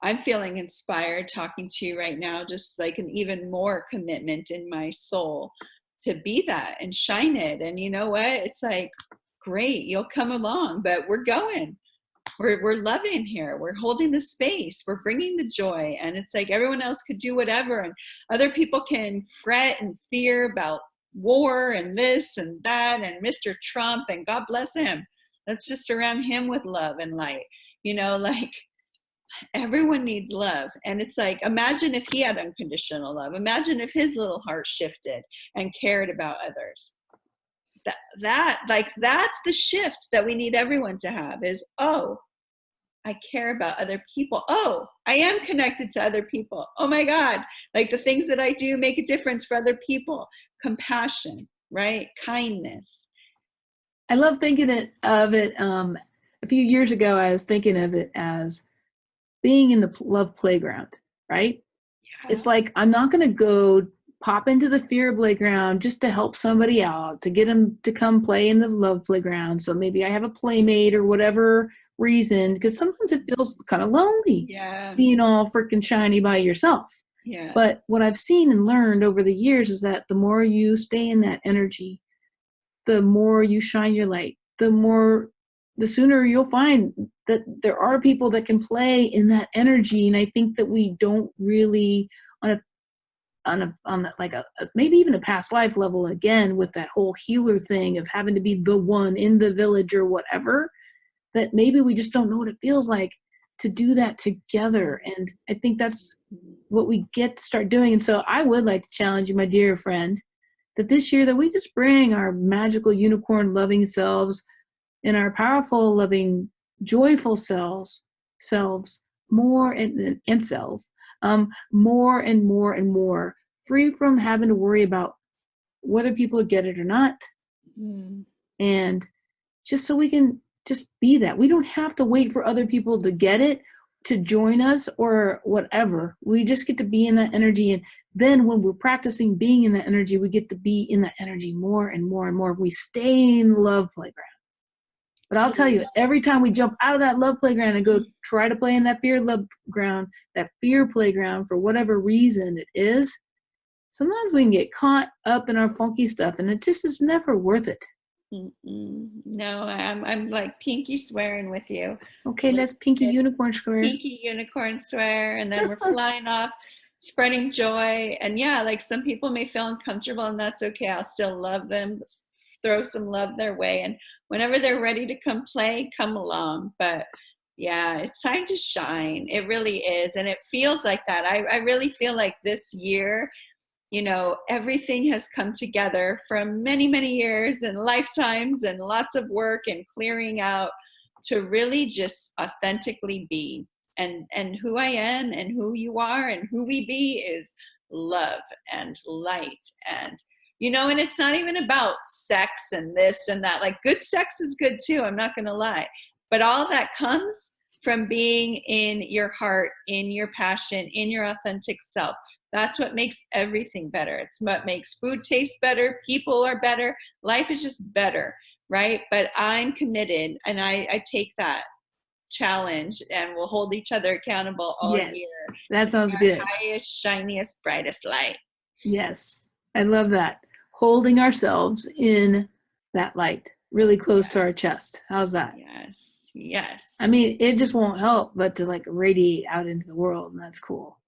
Speaker 2: I'm feeling inspired talking to you right now, just like an even more commitment in my soul to be that and shine it. And you know what? It's like, great, you'll come along, but we're going. We're loving here. We're holding the space. We're bringing the joy. And it's like everyone else could do whatever. And other people can fret and fear about war and this and that and Mr. Trump and God bless him. Let's just surround him with love and light. Everyone needs love. And it's like, imagine if he had unconditional love. Imagine if his little heart shifted and cared about others. That's the shift that we need everyone to have is, oh, I care about other people. Oh, I am connected to other people. Oh my God. Like the things that I do make a difference for other people. Compassion, right? Kindness.
Speaker 1: I love thinking of it. A few years ago, I was thinking of it as being in the love playground, right? Yeah. It's like, I'm not going to go pop into the fear playground just to help somebody out, to get them to come play in the love playground. So maybe I have a playmate or whatever reason, because sometimes it feels kind of lonely
Speaker 2: Yeah.
Speaker 1: being all freaking shiny by yourself.
Speaker 2: Yeah.
Speaker 1: But what I've seen and learned over the years is that the more you stay in that energy, the more you shine your light, the sooner you'll find that there are people that can play in that energy. And I think that we don't really, maybe even a past life level, again, with that whole healer thing of having to be the one in the village or whatever, that maybe we just don't know what it feels like to do that together. And I think that's what we get to start doing. And so I would like to challenge you, my dear friend, that this year that we just bring our magical unicorn loving selves and our powerful, loving, joyful selves more and cells, more and more and more, free from having to worry about whether people get it or not. And just so we can just be that. We don't have to wait for other people to get it, to join us or whatever. We just get to be in that energy. And then when we're practicing being in that energy, we get to be in that energy more and more and more. We stay in the love playground. But I'll tell you, every time we jump out of that love playground and go try to play in that fear love ground, that fear playground, for whatever reason it is, sometimes we can get caught up in our funky stuff, and it just is never worth it.
Speaker 2: No, I'm like pinky swearing with you.
Speaker 1: Okay, let's pinky unicorn swear.
Speaker 2: Pinky unicorn swear, and then we're flying off, spreading joy. And yeah, like some people may feel uncomfortable, and that's okay. I'll still love them, throw some love their way, and whenever they're ready to come play, come along. But yeah, it's time to shine. It really is, and it feels like that. I really feel like this year, you know, everything has come together from many, many years and lifetimes and lots of work and clearing out to really just authentically be. And who I am and who you are and who we be is love and light. And, you know, and it's not even about sex and this and that. Like, good sex is good too, I'm not going to lie. But all that comes from being in your heart, in your passion, in your authentic self. That's what makes everything better. It's what makes food taste better. People are better. Life is just better, right? But I'm committed, and I take that challenge, and we'll hold each other accountable all year.
Speaker 1: That sounds good.
Speaker 2: Highest, shiniest, brightest light.
Speaker 1: Yes, I love that. Holding ourselves in that light, really close to our chest. How's that?
Speaker 2: Yes, yes.
Speaker 1: I mean, it just won't help but to like radiate out into the world, and that's cool.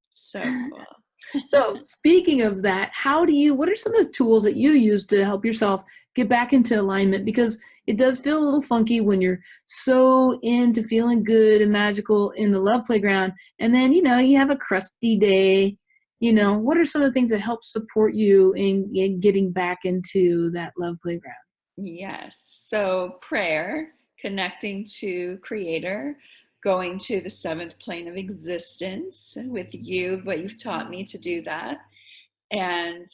Speaker 2: So cool.
Speaker 1: So speaking of that, what are some of the tools that you use to help yourself get back into alignment? Because it does feel a little funky when you're so into feeling good and magical in the love playground, and then, you know, you have a crusty day. You know, what are some of the things that help support you in getting back into that love playground?
Speaker 2: Yes. So prayer, connecting to Creator, going to the seventh plane of existence with you, but you've taught me to do that. And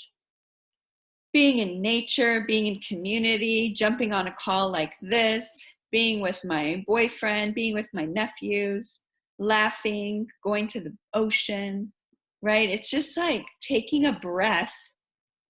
Speaker 2: being in nature, being in community, jumping on a call like this, being with my boyfriend, being with my nephews, laughing, going to the ocean, right? It's just like taking a breath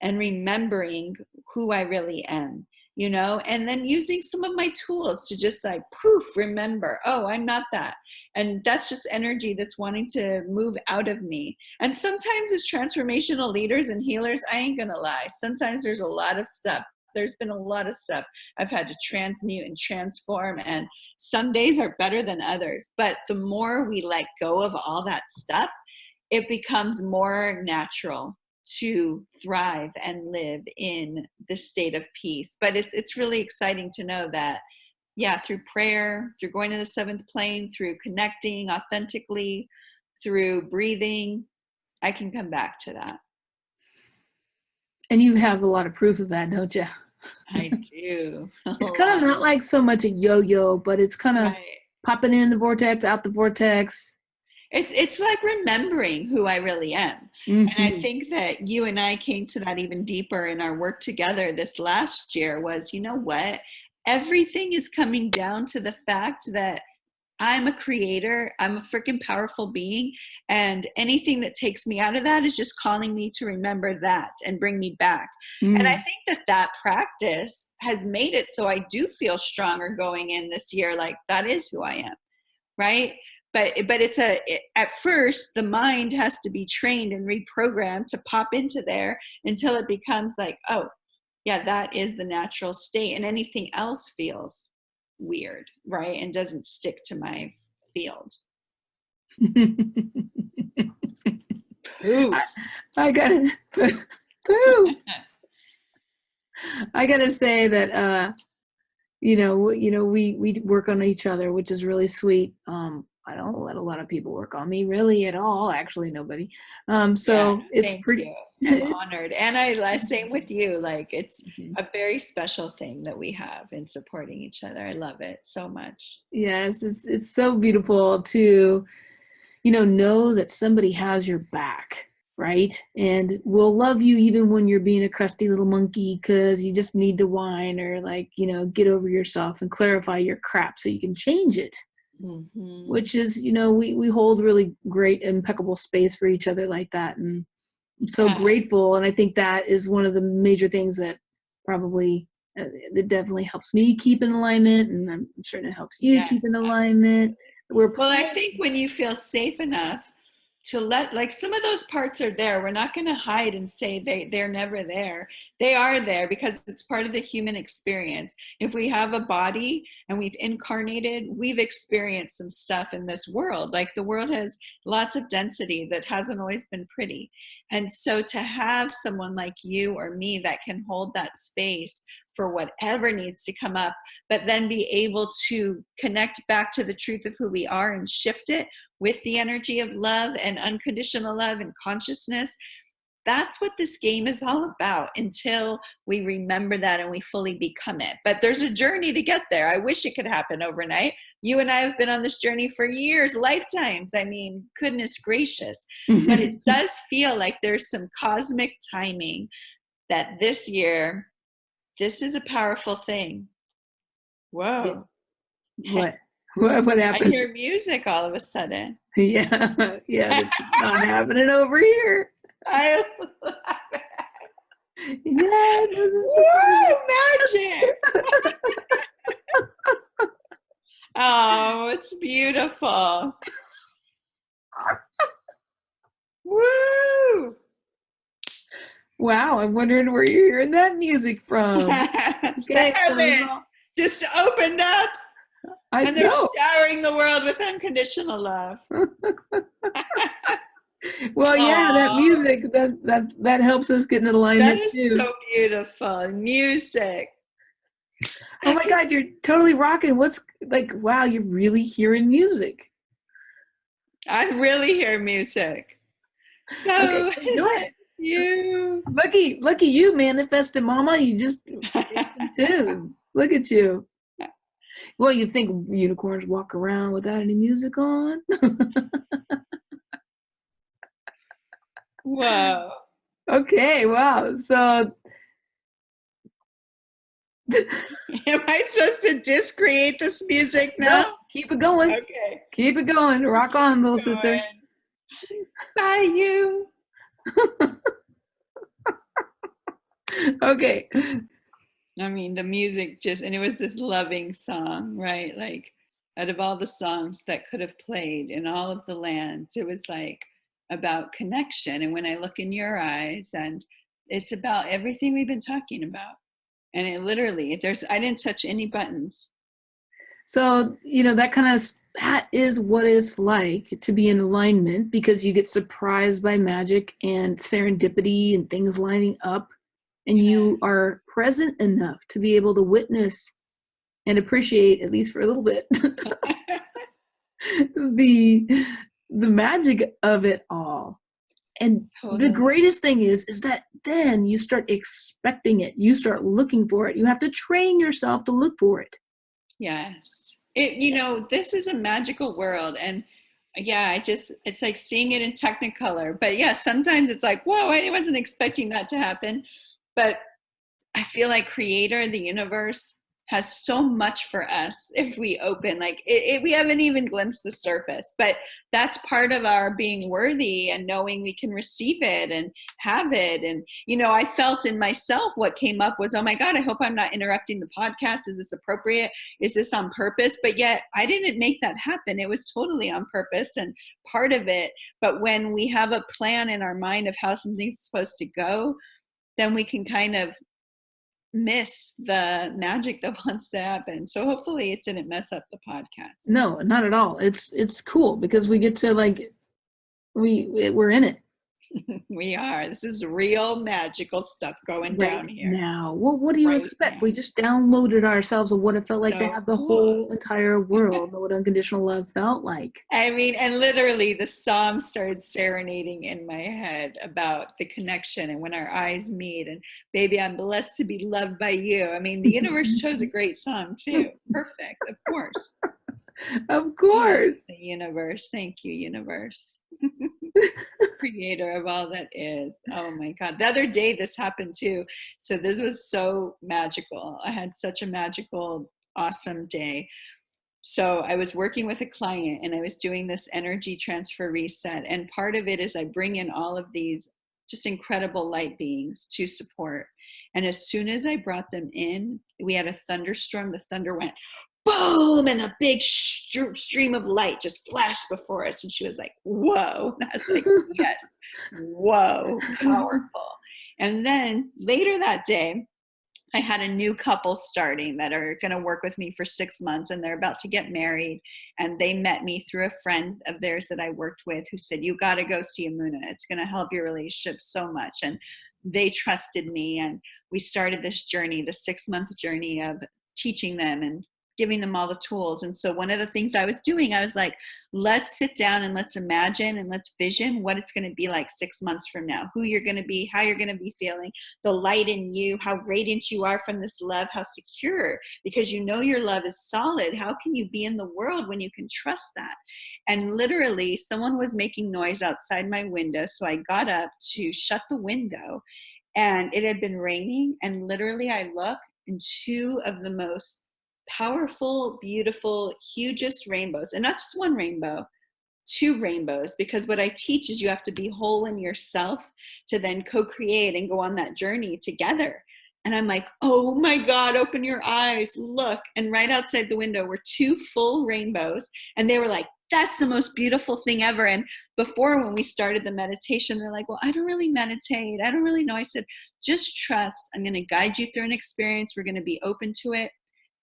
Speaker 2: and remembering who I really am, you know, and then using some of my tools to just like, poof, remember, oh, I'm not that. And that's just energy that's wanting to move out of me. And sometimes as transformational leaders and healers, I ain't gonna lie, sometimes there's a lot of stuff. There's been a lot of stuff I've had to transmute and transform, and some days are better than others. But the more we let go of all that stuff, it becomes more natural to thrive and live in this state of peace. But it's really exciting to know that, yeah, through prayer, through going to the seventh plane, through connecting authentically, through breathing, I can come back to that.
Speaker 1: And you have a lot of proof of that, don't you?
Speaker 2: I do.
Speaker 1: It's kind of not like so much a yo-yo, but it's kind of popping in the vortex, out the vortex.
Speaker 2: It's like remembering who I really am. Mm-hmm. And I think that you and I came to that even deeper in our work together this last year was, you know what? Everything is coming down to the fact that I'm a creator. I'm a freaking powerful being. And anything that takes me out of that is just calling me to remember that and bring me back. And I
Speaker 1: Mm.
Speaker 2: think that that practice has made it so I do feel stronger going in this year. Like, that is who I am, right? But at first, the mind has to be trained and reprogrammed to pop into there until it becomes like, oh, yeah, that is the natural state. And anything else feels weird, right? And doesn't stick to my field. Poof.
Speaker 1: I gotta poo. I gotta say that we work on each other, which is really sweet. I don't let a lot of people work on me really at all. Actually, nobody. So
Speaker 2: Yeah,
Speaker 1: it's
Speaker 2: thank
Speaker 1: pretty.
Speaker 2: you. I'm honored. And same with you. Like, it's a very special thing that we have in supporting each other. I love it so much.
Speaker 1: Yes, it's so beautiful to, know that somebody has your back, right? And will love you even when you're being a crusty little monkey because you just need to whine or get over yourself and clarify your crap so you can change it.
Speaker 2: Mm-hmm.
Speaker 1: Which is, we hold really great, impeccable space for each other like that. And I'm so grateful. And I think that is one of the major things that probably, that definitely helps me keep in alignment. And I'm sure it helps you keep in alignment.
Speaker 2: Well, I think when you feel safe enough to let, like, some of those parts are there. We're not going to hide and say they're never there. They are there because it's part of the human experience. If we have a body and we've incarnated, we've experienced some stuff in this world. Like, the world has lots of density that hasn't always been pretty. And so to have someone like you or me that can hold that space for whatever needs to come up, but then be able to connect back to the truth of who we are and shift it with the energy of love and unconditional love and consciousness. That's what this game is all about until we remember that and we fully become it. But there's a journey to get there. I wish it could happen overnight. You and I have been on this journey for years, lifetimes. I mean, goodness gracious. But it does feel like there's some cosmic timing that this year, this is a powerful thing. Whoa.
Speaker 1: What happened?
Speaker 2: I hear music all of a sudden.
Speaker 1: Yeah, it's not happening over here.
Speaker 2: I love it.
Speaker 1: Yeah, this is
Speaker 2: magic. Oh, it's beautiful. Woo!
Speaker 1: Wow, I'm wondering where you're hearing that music from.
Speaker 2: Okay, the heavens just opened up, and they're showering the world with unconditional love.
Speaker 1: Well, yeah, that music that helps us get in alignment.
Speaker 2: That is so beautiful. Music.
Speaker 1: Oh my God, you're totally rocking. What's like? Wow, you're really hearing music.
Speaker 2: I really hear music. So
Speaker 1: okay, enjoy it.
Speaker 2: You
Speaker 1: lucky you, manifested mama. You just tunes. Look at you. Well, you think unicorns walk around without any music on?
Speaker 2: Whoa.
Speaker 1: Okay, wow. So
Speaker 2: am I supposed to discreate this music now?
Speaker 1: No, keep it going.
Speaker 2: Okay.
Speaker 1: Keep it going. Rock on, little sister.
Speaker 2: Bye, you.
Speaker 1: Okay.
Speaker 2: I mean, the music and it was this loving song, right? Like, out of all the songs that could have played in all of the lands, it was like about connection. And when I look in your eyes, and it's about everything we've been talking about. And it literally, I didn't touch any buttons.
Speaker 1: So, that is what it's like to be in alignment, because you get surprised by magic and serendipity and things lining up. And you are present enough to be able to witness and appreciate, at least for a little bit, the magic of it all. And the greatest thing is that then you start expecting it. You start looking for it. You have to train yourself to look for it.
Speaker 2: Yes. This is a magical world. And yeah, it's like seeing it in Technicolor. But yeah, sometimes it's like, whoa, I wasn't expecting that to happen. But I feel like Creator, the universe, has so much for us if we open. Like we haven't even glimpsed the surface, but that's part of our being worthy and knowing we can receive it and have it. And, you know, I felt in myself what came up was, oh my God, I hope I'm not interrupting the podcast. Is this appropriate? Is this on purpose? But yet I didn't make that happen. It was totally on purpose and part of it. But when we have a plan in our mind of how something's supposed to go, then we can kind of miss the magic that wants to happen. So hopefully it didn't mess up the podcast.
Speaker 1: No, not at all. It's cool because we get to like, we're in it.
Speaker 2: We are. This is real magical stuff going down here.
Speaker 1: Now, what do you expect? Now. We just downloaded ourselves of what it felt like to have the whole entire world know what unconditional love felt like.
Speaker 2: I mean, and literally the song started serenading in my head about the connection and when our eyes meet and baby, I'm blessed to be loved by you. I mean, the universe chose a great song too. Perfect, of course.
Speaker 1: Of course.
Speaker 2: The universe. Thank you, universe. Creator of all that is. Oh my God. The other day this happened too. So this was so magical. I had such a magical, awesome day. So I was working with a client and I was doing this energy transfer reset. And part of it is I bring in all of these just incredible light beings to support. And as soon as I brought them in, we had a thunderstorm. The thunder went boom, and a big stream of light just flashed before us. And she was like, whoa. And I was like, yes, whoa, powerful. And then later that day, I had a new couple starting that are going to work with me for 6 months, and they're about to get married. And they met me through a friend of theirs that I worked with who said, you got to go see Emunah. It's going to help your relationship so much. And they trusted me. And we started this journey, the 6-month journey of teaching them and giving them all the tools. And so one of the things I was doing, I was like, let's sit down and let's imagine and let's vision what it's going to be like 6 months from now, who you're going to be, how you're going to be feeling, the light in you, how radiant you are from this love, how secure, because you know your love is solid. How can you be in the world when you can trust that? And literally someone was making noise outside my window. So I got up to shut the window, and it had been raining. And literally I look, and two of the most powerful, beautiful, hugest rainbows, and not just one rainbow, 2 rainbows, because what I teach is you have to be whole in yourself to then co-create and go on that journey together. And I'm like, oh my God, open your eyes, look. And right outside the window were 2 full rainbows. And they were like, that's the most beautiful thing ever. And before, when we started the meditation, they're like, well, I don't really meditate. I don't really know. I said, just trust. I'm going to guide you through an experience. We're going to be open to it.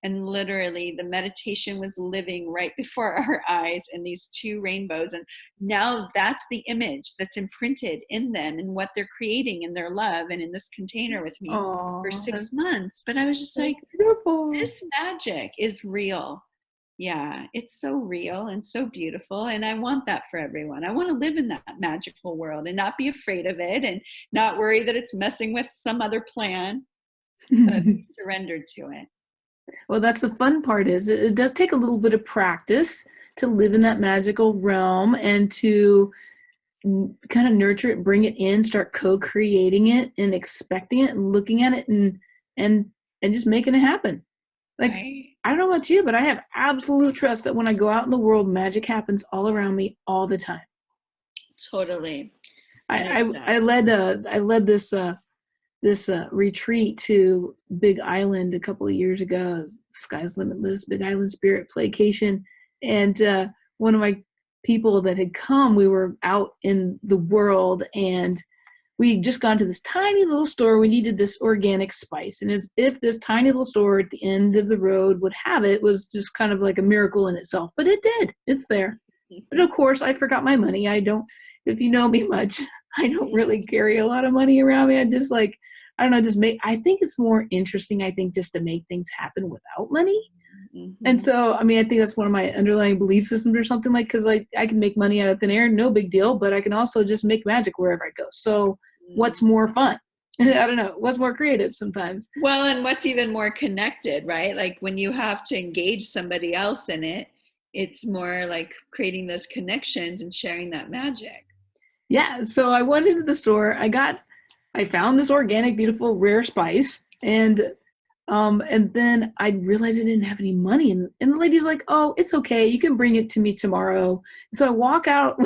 Speaker 2: And literally the meditation was living right before our eyes in these 2 rainbows. And now that's the image that's imprinted in them and what they're creating in their love and in this container with me for 6 months. But I was just like, beautiful. This magic is real. Yeah, it's so real and so beautiful. And I want that for everyone. I want to live in that magical world and not be afraid of it and not worry that it's messing with some other plan, but be surrendered to it.
Speaker 1: Well, that's the fun part is it does take a little bit of practice to live in that magical realm and to kind of nurture it, bring it in, start co-creating it and expecting it and looking at it and just making it happen. Like, right. I don't know about you, but I have absolute trust that when I go out in the world, magic happens all around me all the time.
Speaker 2: Totally.
Speaker 1: I led this retreat to Big Island a couple of years ago. Sky's Limitless, Big Island Spirit Playcation. And one of my people that had come, we were out in the world and we just gone to this tiny little store. We needed this organic spice. And as if this tiny little store at the end of the road would have it, was just kind of like a miracle in itself. But it did. It's there. But of course, I forgot my money. If you know me much, I don't really carry a lot of money around me. I just like, I don't know, I think it's more interesting, just to make things happen without money. Mm-hmm. And so, I think that's one of my underlying belief systems or something, like, because I can make money out of thin air, no big deal, but I can also just make magic wherever I go. So what's more fun? I don't know. What's more creative sometimes?
Speaker 2: Well, and what's even more connected, right? Like when you have to engage somebody else in it, it's more like creating those connections and sharing that magic.
Speaker 1: Yeah. So I went into the store. I found this organic, beautiful, rare spice, and And then I realized I didn't have any money. And the lady's like, oh, it's okay. You can bring it to me tomorrow. So I walk out,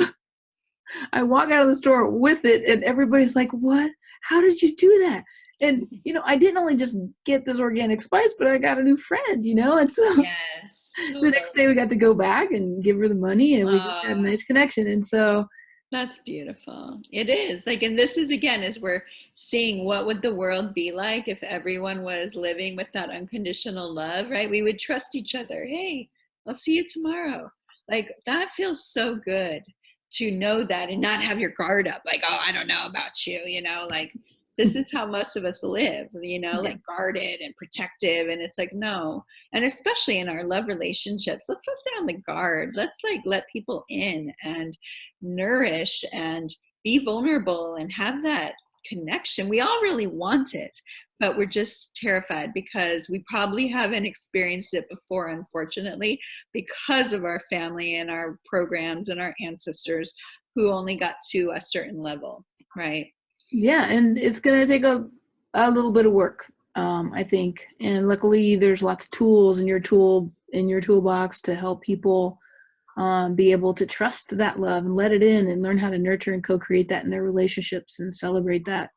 Speaker 1: I walk out of the store with it, and everybody's like, what? How did you do that? And, I didn't only just get this organic spice, but I got a new friend, and so
Speaker 2: Yes,
Speaker 1: the next day we got to go back and give her the money, and we just had a
Speaker 2: totally.
Speaker 1: nice connection. And so,
Speaker 2: That's beautiful. It is. Like, and this is again, as we're seeing what would the world be like if everyone was living with that unconditional love, right? We would trust each other. Hey, I'll see you tomorrow. Like, that feels so good to know that and not have your guard up. Like, oh, I don't know about you, like this is how most of us live,
Speaker 1: yeah.
Speaker 2: like guarded and protective. And it's like, no. And especially in our love relationships, let's let down the guard. Let's like let people in and nourish and be vulnerable and have that connection. We all really want it, but we're just terrified because we probably haven't experienced it before, unfortunately, because of our family and our programs and our ancestors who only got to a certain level, right?
Speaker 1: Yeah, and it's going to take a little bit of work, I think. And luckily, there's lots of tools in your toolbox to help people be able to trust that love and let it in and learn how to nurture and co-create that in their relationships and celebrate that.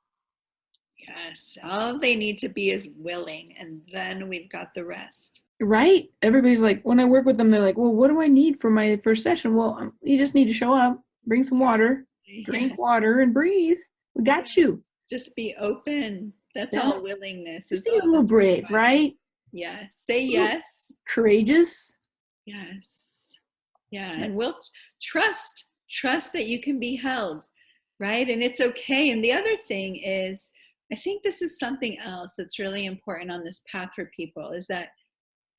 Speaker 2: Yes, all they need to be is willing, and then we've got the rest.
Speaker 1: Right? Everybody's like, when I work with them, they're like, well, what do I need for my first session? Well, you just need to show up, bring some water,
Speaker 2: Yeah.
Speaker 1: drink water, and breathe. We got you.
Speaker 2: Just be open. That's
Speaker 1: Yeah.
Speaker 2: all willingness.
Speaker 1: Just
Speaker 2: Is
Speaker 1: be a
Speaker 2: all
Speaker 1: little
Speaker 2: that's
Speaker 1: brave,
Speaker 2: required.
Speaker 1: right?
Speaker 2: Yeah. Say yes.
Speaker 1: Courageous.
Speaker 2: Yes. Yeah. And we'll trust that you can be held, right? And it's okay. And the other thing is, I think this is something else that's really important on this path for people is that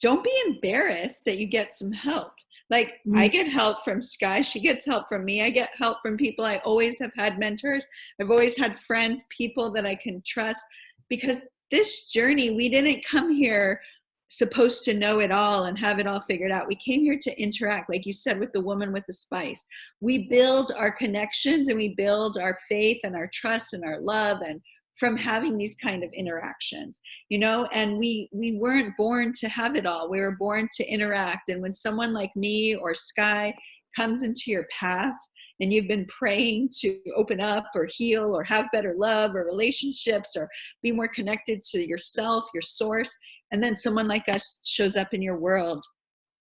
Speaker 2: don't be embarrassed that you get some help. Like I get help from Sky. She gets help from me. I get help from people. I always have had mentors. I've always had friends, people that I can trust, because this journey, we didn't come here supposed to know it all and have it all figured out. We came here to interact, like you said, with the woman with the spice. We build our connections and we build our faith and our trust and our love, and from having these kind of interactions, and we weren't born to have it all. We were born to interact. And when someone like me or Sky comes into your path and you've been praying to open up or heal or have better love or relationships or be more connected to yourself, your source, and then someone like us shows up in your world,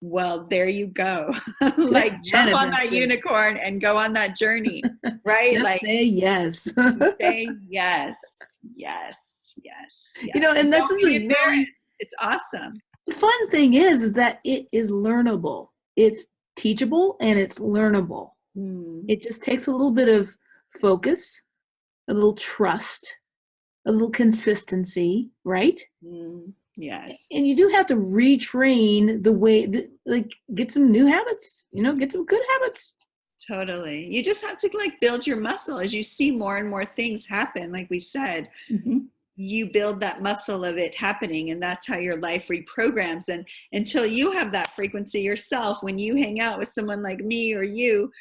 Speaker 2: well, there you go. Like jump on that unicorn and go on that journey, right?
Speaker 1: Just
Speaker 2: like
Speaker 1: say yes.
Speaker 2: say yes, yes, yes, yes.
Speaker 1: And that's
Speaker 2: don't be embarrassed. It's awesome.
Speaker 1: The fun thing is that it is learnable. It's teachable and it's learnable. It just takes a little bit of focus, a little trust, a little consistency, right?
Speaker 2: Yes.
Speaker 1: And you do have to retrain the way, get some new habits, get some good habits.
Speaker 2: Totally. You just have to build your muscle as you see more and more things happen. Like we said, you build that muscle of it happening, and that's how your life reprograms. And until you have that frequency yourself, when you hang out with someone like me or you,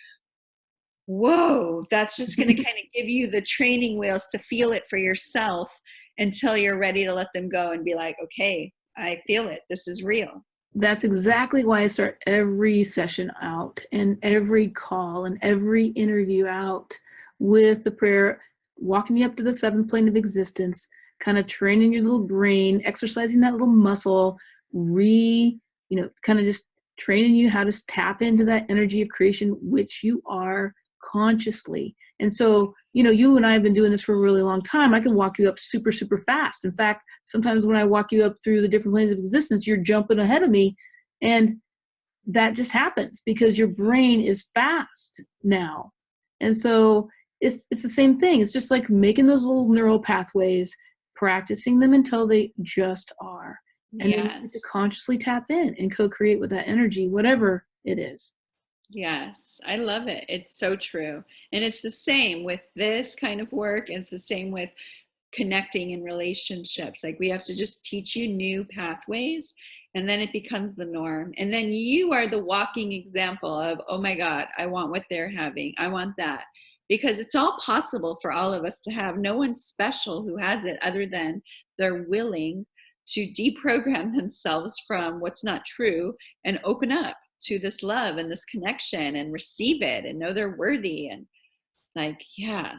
Speaker 2: whoa, that's just going to kind of give you the training wheels to feel it for yourself until you're ready to let them go and be like, okay, I feel it. This is real.
Speaker 1: That's exactly why I start every session out and every call and every interview out with the prayer, walking you up to the seventh plane of existence, kind of training your little brain, exercising that little muscle, kind of just training you how to tap into that energy of creation, which you are consciously. And so, you and I have been doing this for a really long time. I can walk you up super, super fast. In fact, sometimes when I walk you up through the different planes of existence, you're jumping ahead of me. And that just happens because your brain is fast now. And so it's the same thing. It's just like making those little neural pathways, practicing them until they just are. And then you have to consciously tap in and co-create with that energy, whatever it is.
Speaker 2: Yes, I love it. It's so true. And it's the same with this kind of work. And it's the same with connecting in relationships. Like we have to just teach you new pathways, and then it becomes the norm. And then you are the walking example of, oh my God, I want what they're having. I want that. Because it's all possible for all of us to have. No one special who has it other than they're willing to deprogram themselves from what's not true and open up to this love and this connection and receive it and know they're worthy and like, yeah,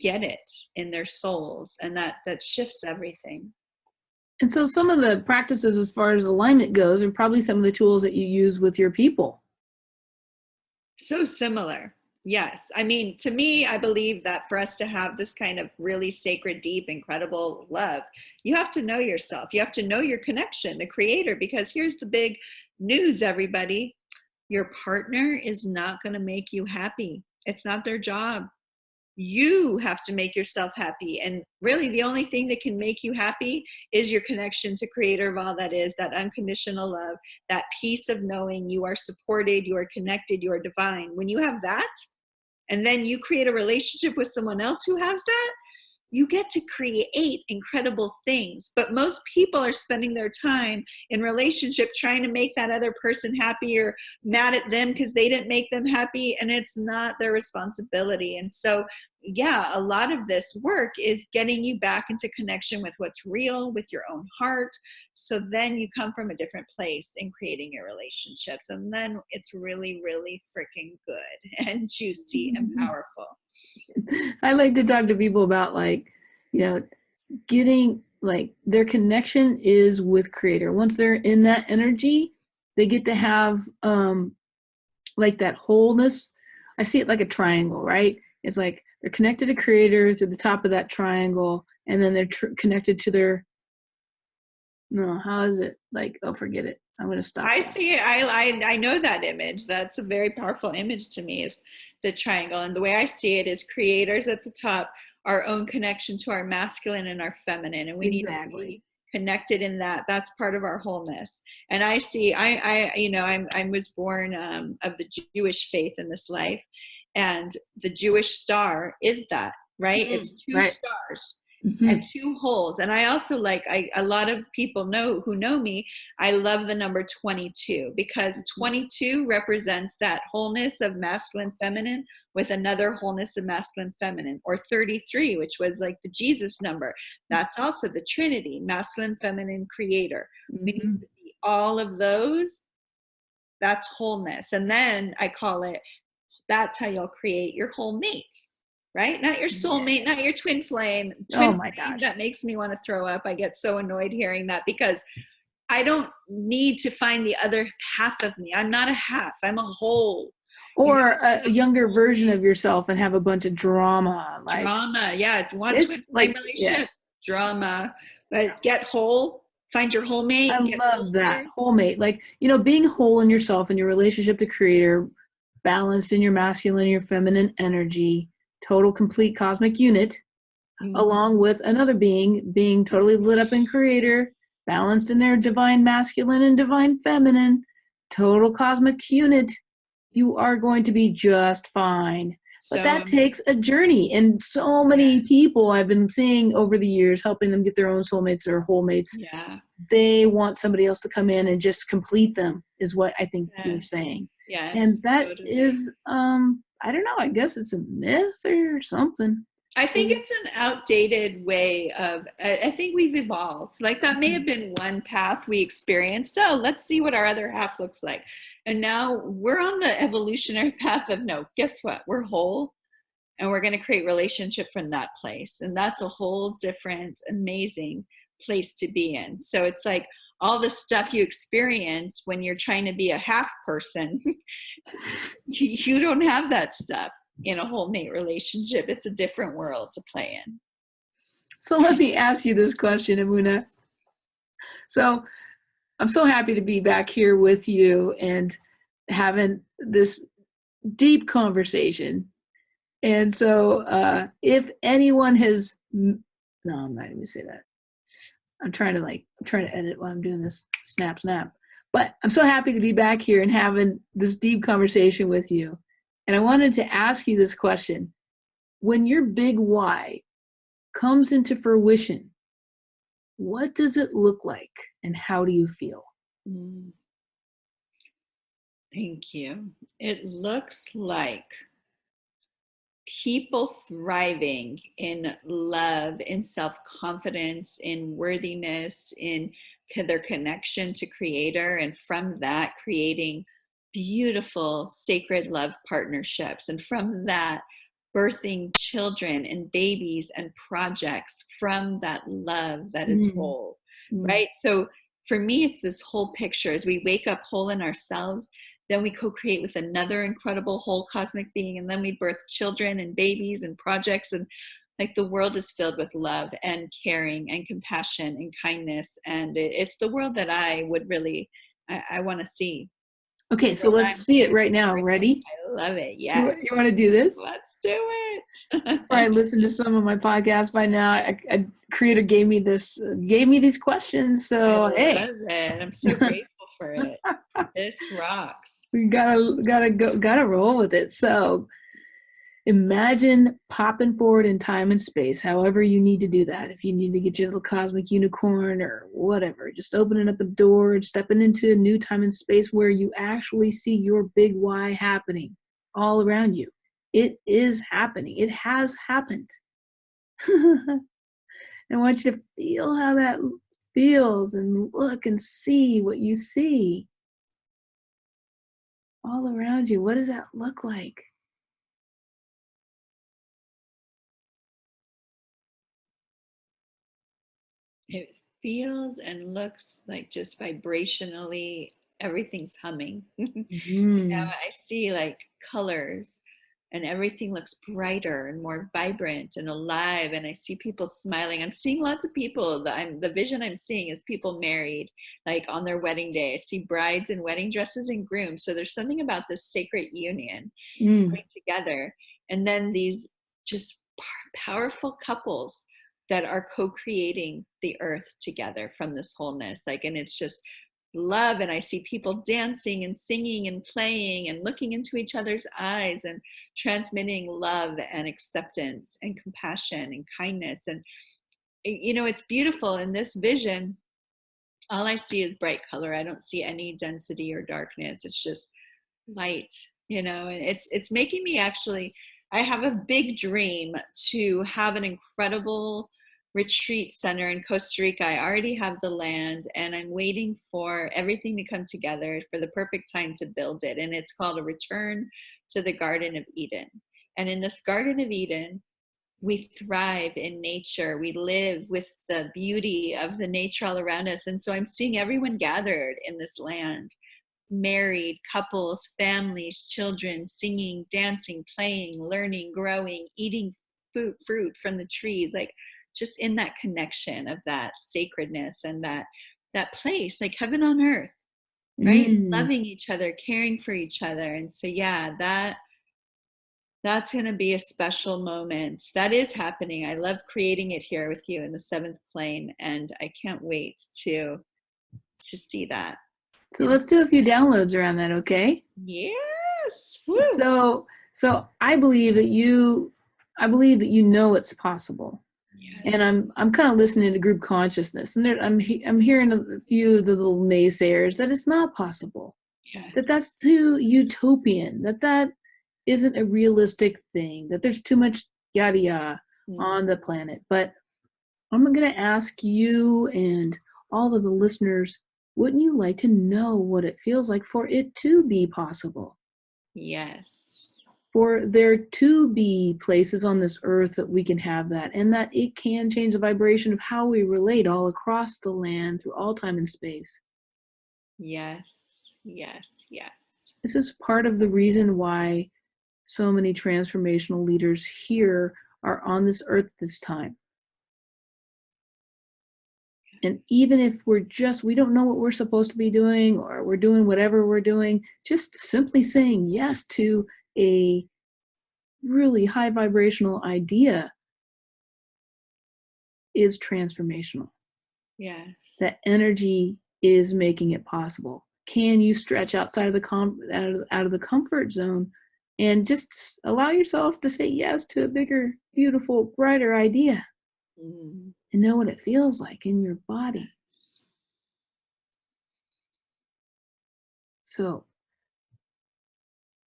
Speaker 2: get it in their souls. And that shifts everything.
Speaker 1: And so some of the practices as far as alignment goes are probably some of the tools that you use with your people.
Speaker 2: So similar. Yes. I mean, to me, I believe that for us to have this kind of really sacred, deep, incredible love, you have to know yourself. You have to know your connection, the creator, because here's the big news, everybody. Your partner is not going to make you happy. It's not their job. You have to make yourself happy. And really the only thing that can make you happy is your connection to creator of all that is, that unconditional love, that peace of knowing you are supported, you are connected, you are divine. When you have that, and then you create a relationship with someone else who has that, you get to create incredible things. But most people are spending their time in relationship trying to make that other person happy or mad at them because they didn't make them happy, and it's not their responsibility. And so, yeah, a lot of this work is getting you back into connection with what's real, with your own heart. So then you come from a different place in creating your relationships. And then it's really, really freaking good and juicy and powerful.
Speaker 1: I like to talk to people about getting their connection is with creator. Once they're in that energy, they get to have that wholeness. I see it like a triangle, right? It's like they're connected to creator through the top of that triangle, and then they're connected to their, no, how is it? Forget it. I'm going to stop.
Speaker 2: I see it. I know that image. That's a very powerful image to me, is the triangle. And the way I see it is creators at the top, our own connection to our masculine and our feminine. And we need to be connected in that. That's part of our wholeness. And I see, I was born of the Jewish faith in this life. And the Jewish star is that, right? It's two stars. And two holes. And I also a lot of people who know me, I love the number 22, because 22 represents that wholeness of masculine feminine with another wholeness of masculine feminine. Or 33, which was like the Jesus number. That's also the Trinity, masculine, feminine, creator. We need to be all of those. That's wholeness. And then I call it, that's how you'll create your whole mate. Right? Not your soulmate, not your twin flame.
Speaker 1: Oh my gosh.
Speaker 2: That makes me want to throw up. I get so annoyed hearing that, because I don't need to find the other half of me. I'm not a half. I'm a whole.
Speaker 1: Or a younger version of yourself and have a bunch of drama.
Speaker 2: Drama, yeah. One twin flame relationship, drama. But get whole. Find your whole mate.
Speaker 1: I love that. Whole mate. Being whole in yourself and your relationship to creator, balanced in your masculine and your feminine energy, total complete cosmic unit, along with another being totally lit up in creator, balanced in their divine masculine and divine feminine, total cosmic unit, you are going to be just fine. But that takes a journey. And so many people I've been seeing over the years, helping them get their own soulmates or whole mates.
Speaker 2: Yeah.
Speaker 1: They want somebody else to come in and just complete them, is what I think you're saying.
Speaker 2: Yes.
Speaker 1: And that is, I don't know, I guess it's a myth or something.
Speaker 2: I think it's an outdated way of, I think we've evolved. That may have been one path we experienced. Oh, let's see what our other half looks like. And now we're on the evolutionary path of, no, guess what? We're whole, and we're going to create relationship from that place. And that's a whole different, amazing place to be in. So it's like all the stuff you experience when you're trying to be a half person, you don't have that stuff in a whole mate relationship. It's a different world to play in.
Speaker 1: So let me ask you this question, Emunah. So I'm so happy to be back here with you and having this deep conversation. And so if anyone has, no, I'm not even gonna say that. I'm trying to edit while I'm doing this snap. But I'm so happy to be back here and having this deep conversation with you. And I wanted to ask you this question. When your big why comes into fruition, what does it look like and how do you feel?
Speaker 2: Thank you. It looks like people thriving in love, in self-confidence, in worthiness, in their connection to creator, and from that creating beautiful sacred love partnerships, and from that birthing children and babies and projects from that love that is whole, right? So for me, it's this whole picture. As we wake up whole in ourselves, then we co-create with another incredible whole cosmic being, and then we birth children and babies and projects, and like the world is filled with love and caring and compassion and kindness, and it's the world that I would really, I want to see.
Speaker 1: Okay, so let's see it right now. Ready?
Speaker 2: I love it. Yes.
Speaker 1: You want to do this?
Speaker 2: Let's do it.
Speaker 1: Before I listen to some of my podcasts by now, a creator gave me these questions. So
Speaker 2: I
Speaker 1: hey,
Speaker 2: love it. I'm so grateful for it. This rocks.
Speaker 1: We gotta roll with it. So imagine popping forward in time and space, however you need to do that. If you need to get your little cosmic unicorn or whatever, just opening up the door and stepping into a new time and space where you actually see your big why happening all around you. It is happening. It has happened. I want you to feel how that feels and look and see what you see all around you. What does that look like?
Speaker 2: It feels and looks like just vibrationally everything's humming. Now I see like colors, and everything looks brighter and more vibrant and alive, and I see people smiling. I'm seeing lots of people. The vision I'm seeing is people married, like on their wedding day. I see brides in wedding dresses and grooms. So there's something about this sacred union coming together, and then these just powerful couples that are co-creating the earth together from this wholeness. Like, and it's just love, and I see people dancing and singing and playing and looking into each other's eyes and transmitting love and acceptance and compassion and kindness. And you know, it's beautiful. In this vision, all I see is bright color. I don't see any density or darkness. It's just light, you know. And it's making me actually, I have a big dream to have an incredible retreat center in Costa Rica. I already have the land, and I'm waiting for everything to come together for the perfect time to build it. And it's called A Return to the Garden of Eden. And in this Garden of Eden, we thrive in nature. We live with the beauty of the nature all around us. And so I'm seeing everyone gathered in this land, married couples, families, children, singing, dancing, playing, learning, growing, eating fruit from the trees, like just in that connection of that sacredness and that place, like heaven on earth, right? Loving each other, caring for each other. And so yeah, that's going to be a special moment. That is happening. I love creating it here with you in the seventh plane, and I can't wait to see that.
Speaker 1: So let's do a few downloads around that, okay?
Speaker 2: Yes. Woo.
Speaker 1: So I believe that you know it's possible. Yes. And I'm kind of listening to group consciousness, and I'm hearing a few of the little naysayers that it's not possible. Yes. That's too utopian. That isn't a realistic thing. That there's too much yada yada on the planet. But I'm going to ask you and all of the listeners, wouldn't you like to know what it feels like for it to be possible?
Speaker 2: Yes.
Speaker 1: For there to be places on this earth that we can have that, and that it can change the vibration of how we relate all across the land through all time and space.
Speaker 2: Yes, yes, yes.
Speaker 1: This is part of the reason why so many transformational leaders here are on this earth this time. And even if we don't know what we're supposed to be doing, or we're doing whatever we're doing, just simply saying yes to a really high vibrational idea is transformational.
Speaker 2: Yes.
Speaker 1: That energy is making it possible. Can you stretch outside of out of the comfort zone and just allow yourself to say yes to a bigger, beautiful, brighter idea? And know what it feels like in your body. So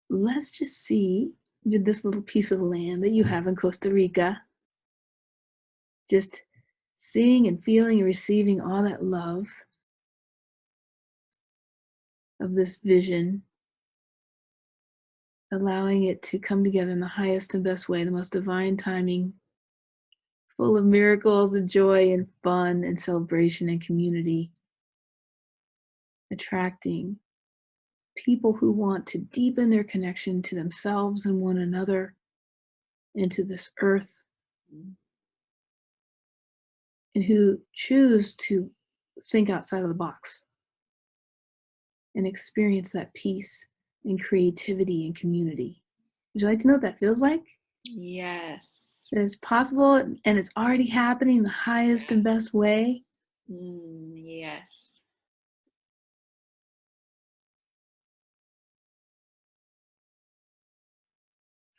Speaker 1: let's just see this little piece of land that you have in Costa Rica. Just seeing and feeling and receiving all that love of this vision, allowing it to come together in the highest and best way, the most divine timing, full of miracles and joy and fun and celebration and community, attracting people who want to deepen their connection to themselves and one another, into this earth, and who choose to think outside of the box and experience that peace and creativity and community. Would you like to know what that feels like?
Speaker 2: Yes.
Speaker 1: That it's possible and it's already happening the highest and best way?
Speaker 2: Yes.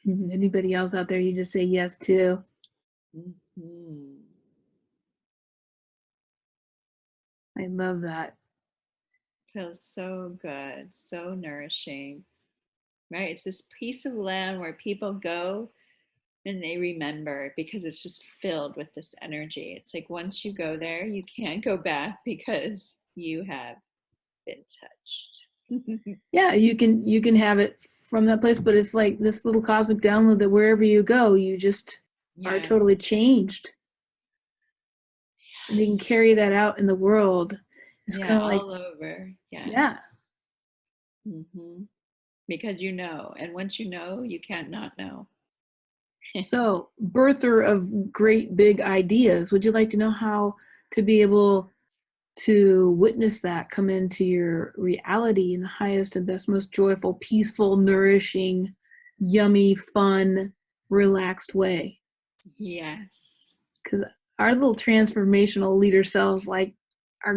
Speaker 1: Anybody else out there, you just say yes to?
Speaker 2: Mm-hmm.
Speaker 1: I love that.
Speaker 2: Feels so good, so nourishing, right? It's this piece of land where people go and they remember because it's just filled with this energy. It's like once you go there, you can't go back because you have been touched.
Speaker 1: Yeah, you can have it from that place, but it's like this little cosmic download that wherever you go, you just are
Speaker 2: Yeah.
Speaker 1: totally changed. And you can carry that out in the world. It's
Speaker 2: Yeah,
Speaker 1: kind of like,
Speaker 2: all over. Yes.
Speaker 1: yeah.
Speaker 2: Mm-hmm. Because you know, and once you know, you can't not know.
Speaker 1: So, birther of great big ideas, would you like to know how to be able to witness that come into your reality in the highest and best, most joyful, peaceful, nourishing, yummy, fun, relaxed way?
Speaker 2: Yes.
Speaker 1: Because our little transformational leader selves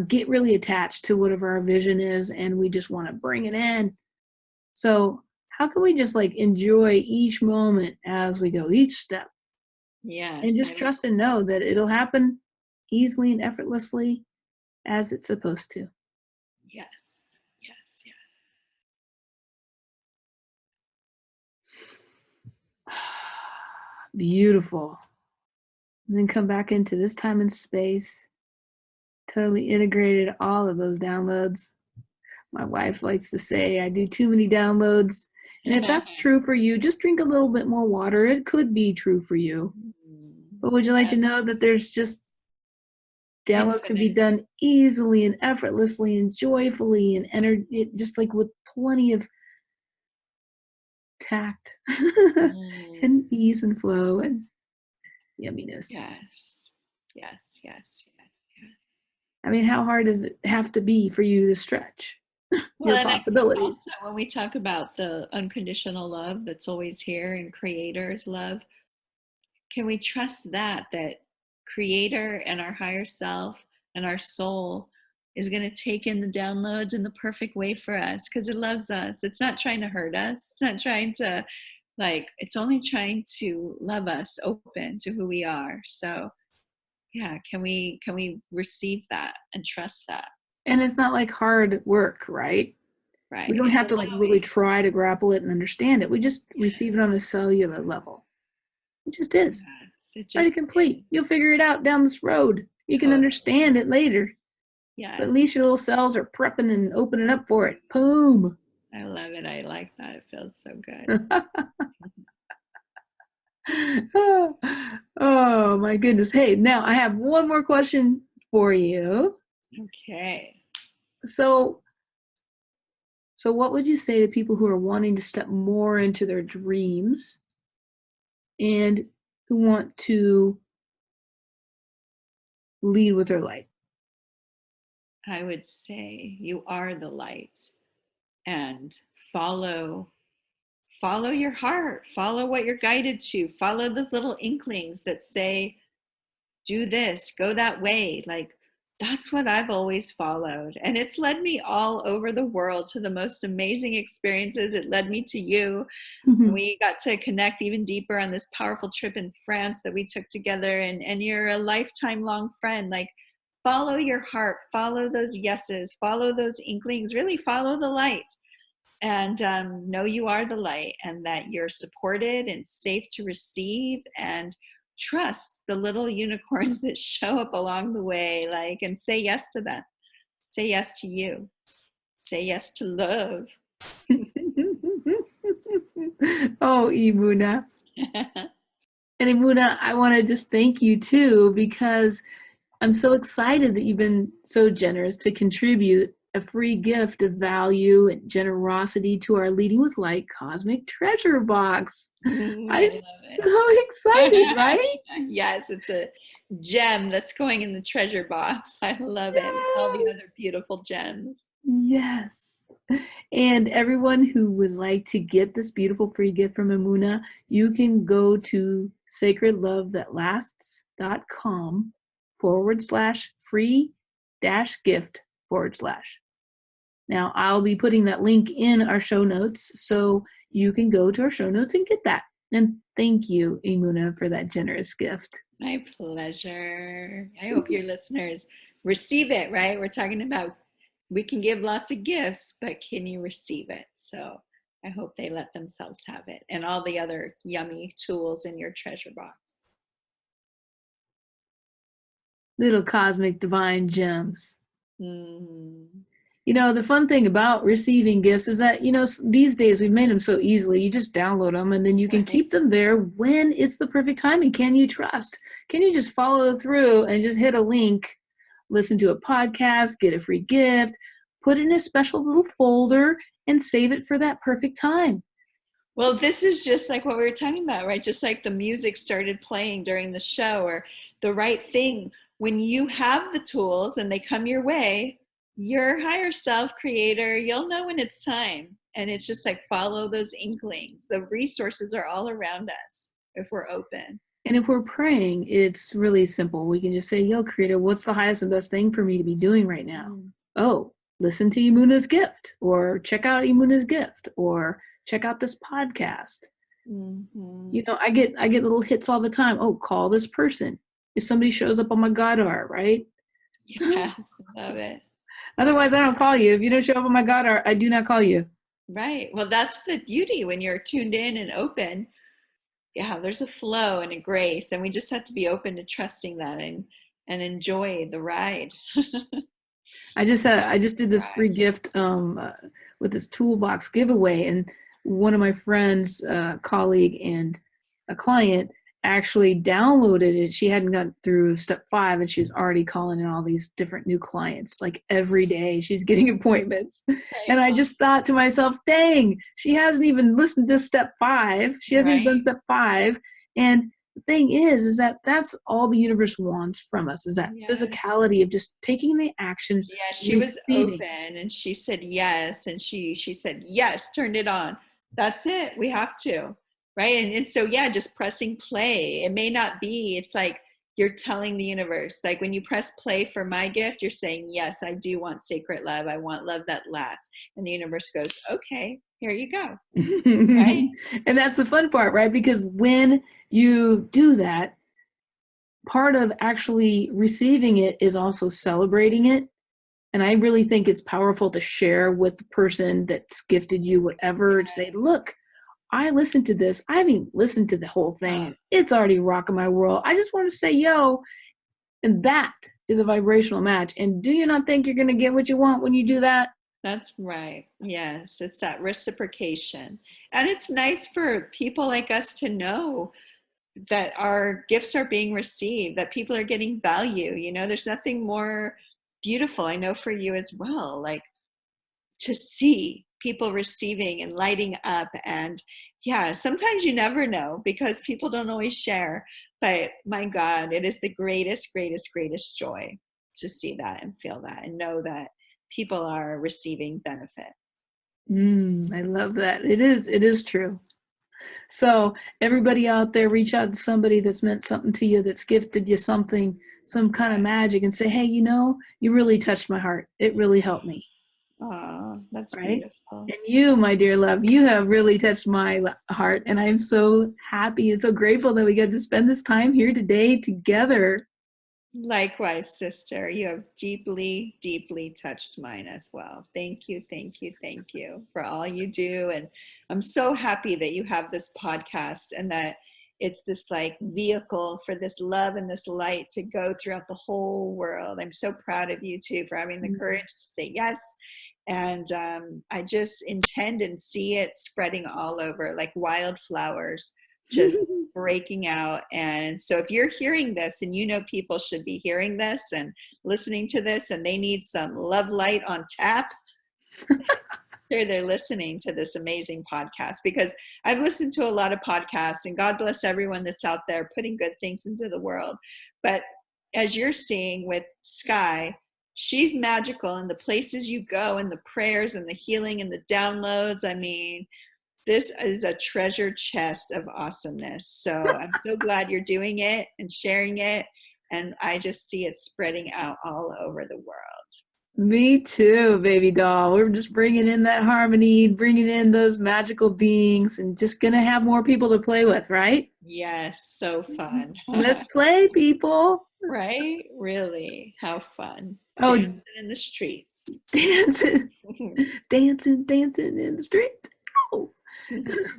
Speaker 1: get really attached to whatever our vision is, and we just want to bring it in. So how can we just enjoy each moment as we go, each step,
Speaker 2: Yes.
Speaker 1: and just trust and know that it'll happen easily and effortlessly as it's supposed to?
Speaker 2: Yes. Yes. Yes.
Speaker 1: Beautiful. And then come back into this time and space, totally integrated all of those downloads. My wife likes to say I do too many downloads. And if that's true for you, just drink a little bit more water. It could be true for you. But would you like to know that there's just downloads can be done easily and effortlessly and joyfully and just with plenty of tact and ease and flow and yumminess.
Speaker 2: Yes. Yes. Yes. Yes. Yes.
Speaker 1: I mean, how hard does it have to be for you to stretch your
Speaker 2: And I think
Speaker 1: possibilities?
Speaker 2: also when we talk about the unconditional love that's always here and creator's love, can we trust that creator and our higher self and our soul is going to take in the downloads in the perfect way for us because it loves us. It's not trying to hurt us. It's not trying to it's only trying to love us open to who we are. So yeah, can we receive that and trust that?
Speaker 1: And it's not like hard work, right?
Speaker 2: Right.
Speaker 1: We don't
Speaker 2: It's
Speaker 1: have to really
Speaker 2: allowing.
Speaker 1: try to grapple it and understand it. We just receive it on a cellular level. It just is.
Speaker 2: Yes, it
Speaker 1: Ready
Speaker 2: just is.
Speaker 1: complete. You'll figure it out down this road. You can
Speaker 2: Totally.
Speaker 1: understand it later.
Speaker 2: Yes.
Speaker 1: But at least your little cells are prepping and opening up for it. Boom.
Speaker 2: I love it. I like that. It feels so good.
Speaker 1: Oh my goodness. Hey, now I have one more question for you.
Speaker 2: Okay.
Speaker 1: So what would you say to people who are wanting to step more into their dreams and who want to lead with their light?
Speaker 2: I would say you are the light and follow your heart, follow what you're guided to, follow the little inklings that say do this, go that way. That's what I've always followed. And it's led me all over the world to the most amazing experiences. It led me to you. And we got to connect even deeper on this powerful trip in France that we took together. And you're a lifetime long friend. Follow your heart, follow those yeses, follow those inklings, really follow the light. and know you are the light, and that you're supported and safe to receive, and trust the little unicorns that show up along the way, like, and say yes to them. Say yes to you. Say yes to love.
Speaker 1: Oh, Emunah. And Emunah, I want to just thank you too, because I'm so excited that you've been so generous to contribute a free gift of value and generosity to our Leading with Light Cosmic Treasure Box.
Speaker 2: I
Speaker 1: I'm
Speaker 2: love
Speaker 1: so excited,
Speaker 2: it.
Speaker 1: right?
Speaker 2: Yes, it's a gem that's going in the treasure box. I love it with all the other beautiful gems.
Speaker 1: Yes. And everyone who would like to get this beautiful free gift from Emunah, you can go to sacredlovethatlasts.com/free-gift/. Now, I'll be putting that link in our show notes, so you can go to our show notes and get that. And thank you, Emunah, for that generous gift.
Speaker 2: My pleasure. I hope your listeners receive it, right? We're talking about we can give lots of gifts, but can you receive it? So I hope they let themselves have it, and all the other yummy tools in your treasure box.
Speaker 1: Little cosmic divine gems.
Speaker 2: Mm.
Speaker 1: You know, the fun thing about receiving gifts is that, you know, these days we've made them so easily. You just download them and then you can keep them there when it's the perfect timing. Can you trust? Can you just follow through and just hit a link, listen to a podcast, get a free gift, put it in a special little folder and save it for that perfect time?
Speaker 2: Well, this is just like what we were talking about, right? Just like the music started playing during the show, or the right thing. When you have the tools and they come your way, your higher self, creator, you'll know when it's time. And it's just like follow those inklings. The resources are all around us if we're open.
Speaker 1: And if we're praying, it's really simple. We can just say, yo, creator, what's the highest and best thing for me to be doing right now? Oh, listen to Emunah's gift, or check out Emunah's gift, or check out this podcast.
Speaker 2: Mm-hmm.
Speaker 1: You know, I get little hits all the time. Oh, call this person. If somebody shows up on my God art, right?
Speaker 2: Yes, love it.
Speaker 1: Otherwise, I don't call you. If you don't show up on my God art, I do not call you.
Speaker 2: Right. Well, that's the beauty when you're tuned in and open. Yeah, there's a flow and a grace, and we just have to be open to trusting that and enjoy the ride.
Speaker 1: I just did this free gift with this toolbox giveaway, and one of my friends, colleague, and a client actually downloaded it. She hadn't got through step 5, and she was already calling in all these different new clients. Like every day, she's getting appointments. And I just thought to myself, dang, she hasn't even listened to step 5. She hasn't even done step 5, and the thing is that that's all the universe wants from us, is that physicality of just taking the action.
Speaker 2: Yeah, she was open and she said yes, and she said yes, turned it on. That's it. We have to, right? And so yeah, just pressing play. It may not be. It's like you're telling the universe. Like when you press play for my gift, you're saying yes, I do want sacred love. I want love that lasts. And the universe goes, okay, here you go. Right?
Speaker 1: And that's the fun part, right? Because when you do that, part of actually receiving it is also celebrating it. And I really think it's powerful to share with the person that's gifted you whatever, to say, look, I listened to this. I haven't listened to the whole thing. It's already rocking my world. I just want to say, yo, and that is a vibrational match. And do you not think you're going to get what you want when you do that?
Speaker 2: That's right. Yes, it's that reciprocation. And it's nice for people like us to know that our gifts are being received, that people are getting value. You know, there's nothing more beautiful, I know for you as well, like to see people receiving and lighting up. And yeah, sometimes you never know because people don't always share. But my God, it is the greatest, greatest, greatest joy to see that and feel that and know that people are receiving benefit.
Speaker 1: I love that. It is true. So everybody out there, reach out to somebody that's meant something to you, that's gifted you something, some kind of magic, and say, hey, you know, you really touched my heart. It really helped me.
Speaker 2: Oh, that's
Speaker 1: right?
Speaker 2: beautiful.
Speaker 1: And you, my dear love, you have really touched my heart. And I'm so happy and so grateful that we get to spend this time here today together.
Speaker 2: Likewise, sister. You have deeply, deeply touched mine as well. Thank you, thank you, thank you for all you do. And I'm so happy that you have this podcast and that it's this like vehicle for this love and this light to go throughout the whole world. I'm so proud of you too for having the courage to say yes. And I just intend and see it spreading all over like wildflowers, just breaking out. And so if you're hearing this and you know people should be hearing this and listening to this and they need some love light on tap, sure they're listening to this amazing podcast, because I've listened to a lot of podcasts, and God bless everyone that's out there putting good things into the world. But as you're seeing with Sky, she's magical in the places you go and the prayers and the healing and the downloads. I mean, this is a treasure chest of awesomeness. So I'm so glad you're doing it and sharing it. And I just see it spreading out all over the world.
Speaker 1: Me too, baby doll. We're just bringing in that harmony, bringing in those magical beings, and just going to have more people to play with, right?
Speaker 2: Yes, so fun.
Speaker 1: Let's play, people.
Speaker 2: Right? Really? How fun.
Speaker 1: Oh,
Speaker 2: Dancing in the streets.
Speaker 1: dancing, dancing in the streets. Oh.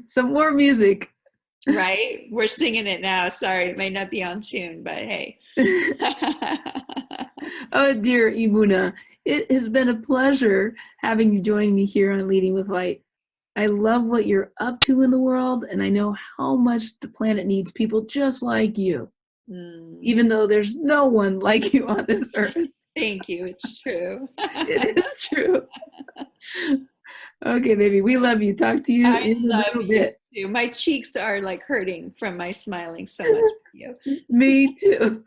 Speaker 1: Some more music.
Speaker 2: Right? We're singing it now. Sorry, it may not be on tune, but hey.
Speaker 1: Oh, dear Emunah, it has been a pleasure having you join me here on Leading with Light. I love what you're up to in the world, and I know how much the planet needs people just like you, even though there's no one like you on this earth.
Speaker 2: Thank you. It's true.
Speaker 1: It is true. Okay, baby, we love you. Talk to you in a little bit.
Speaker 2: Too. My cheeks are like hurting from my smiling so much for you.
Speaker 1: Me too.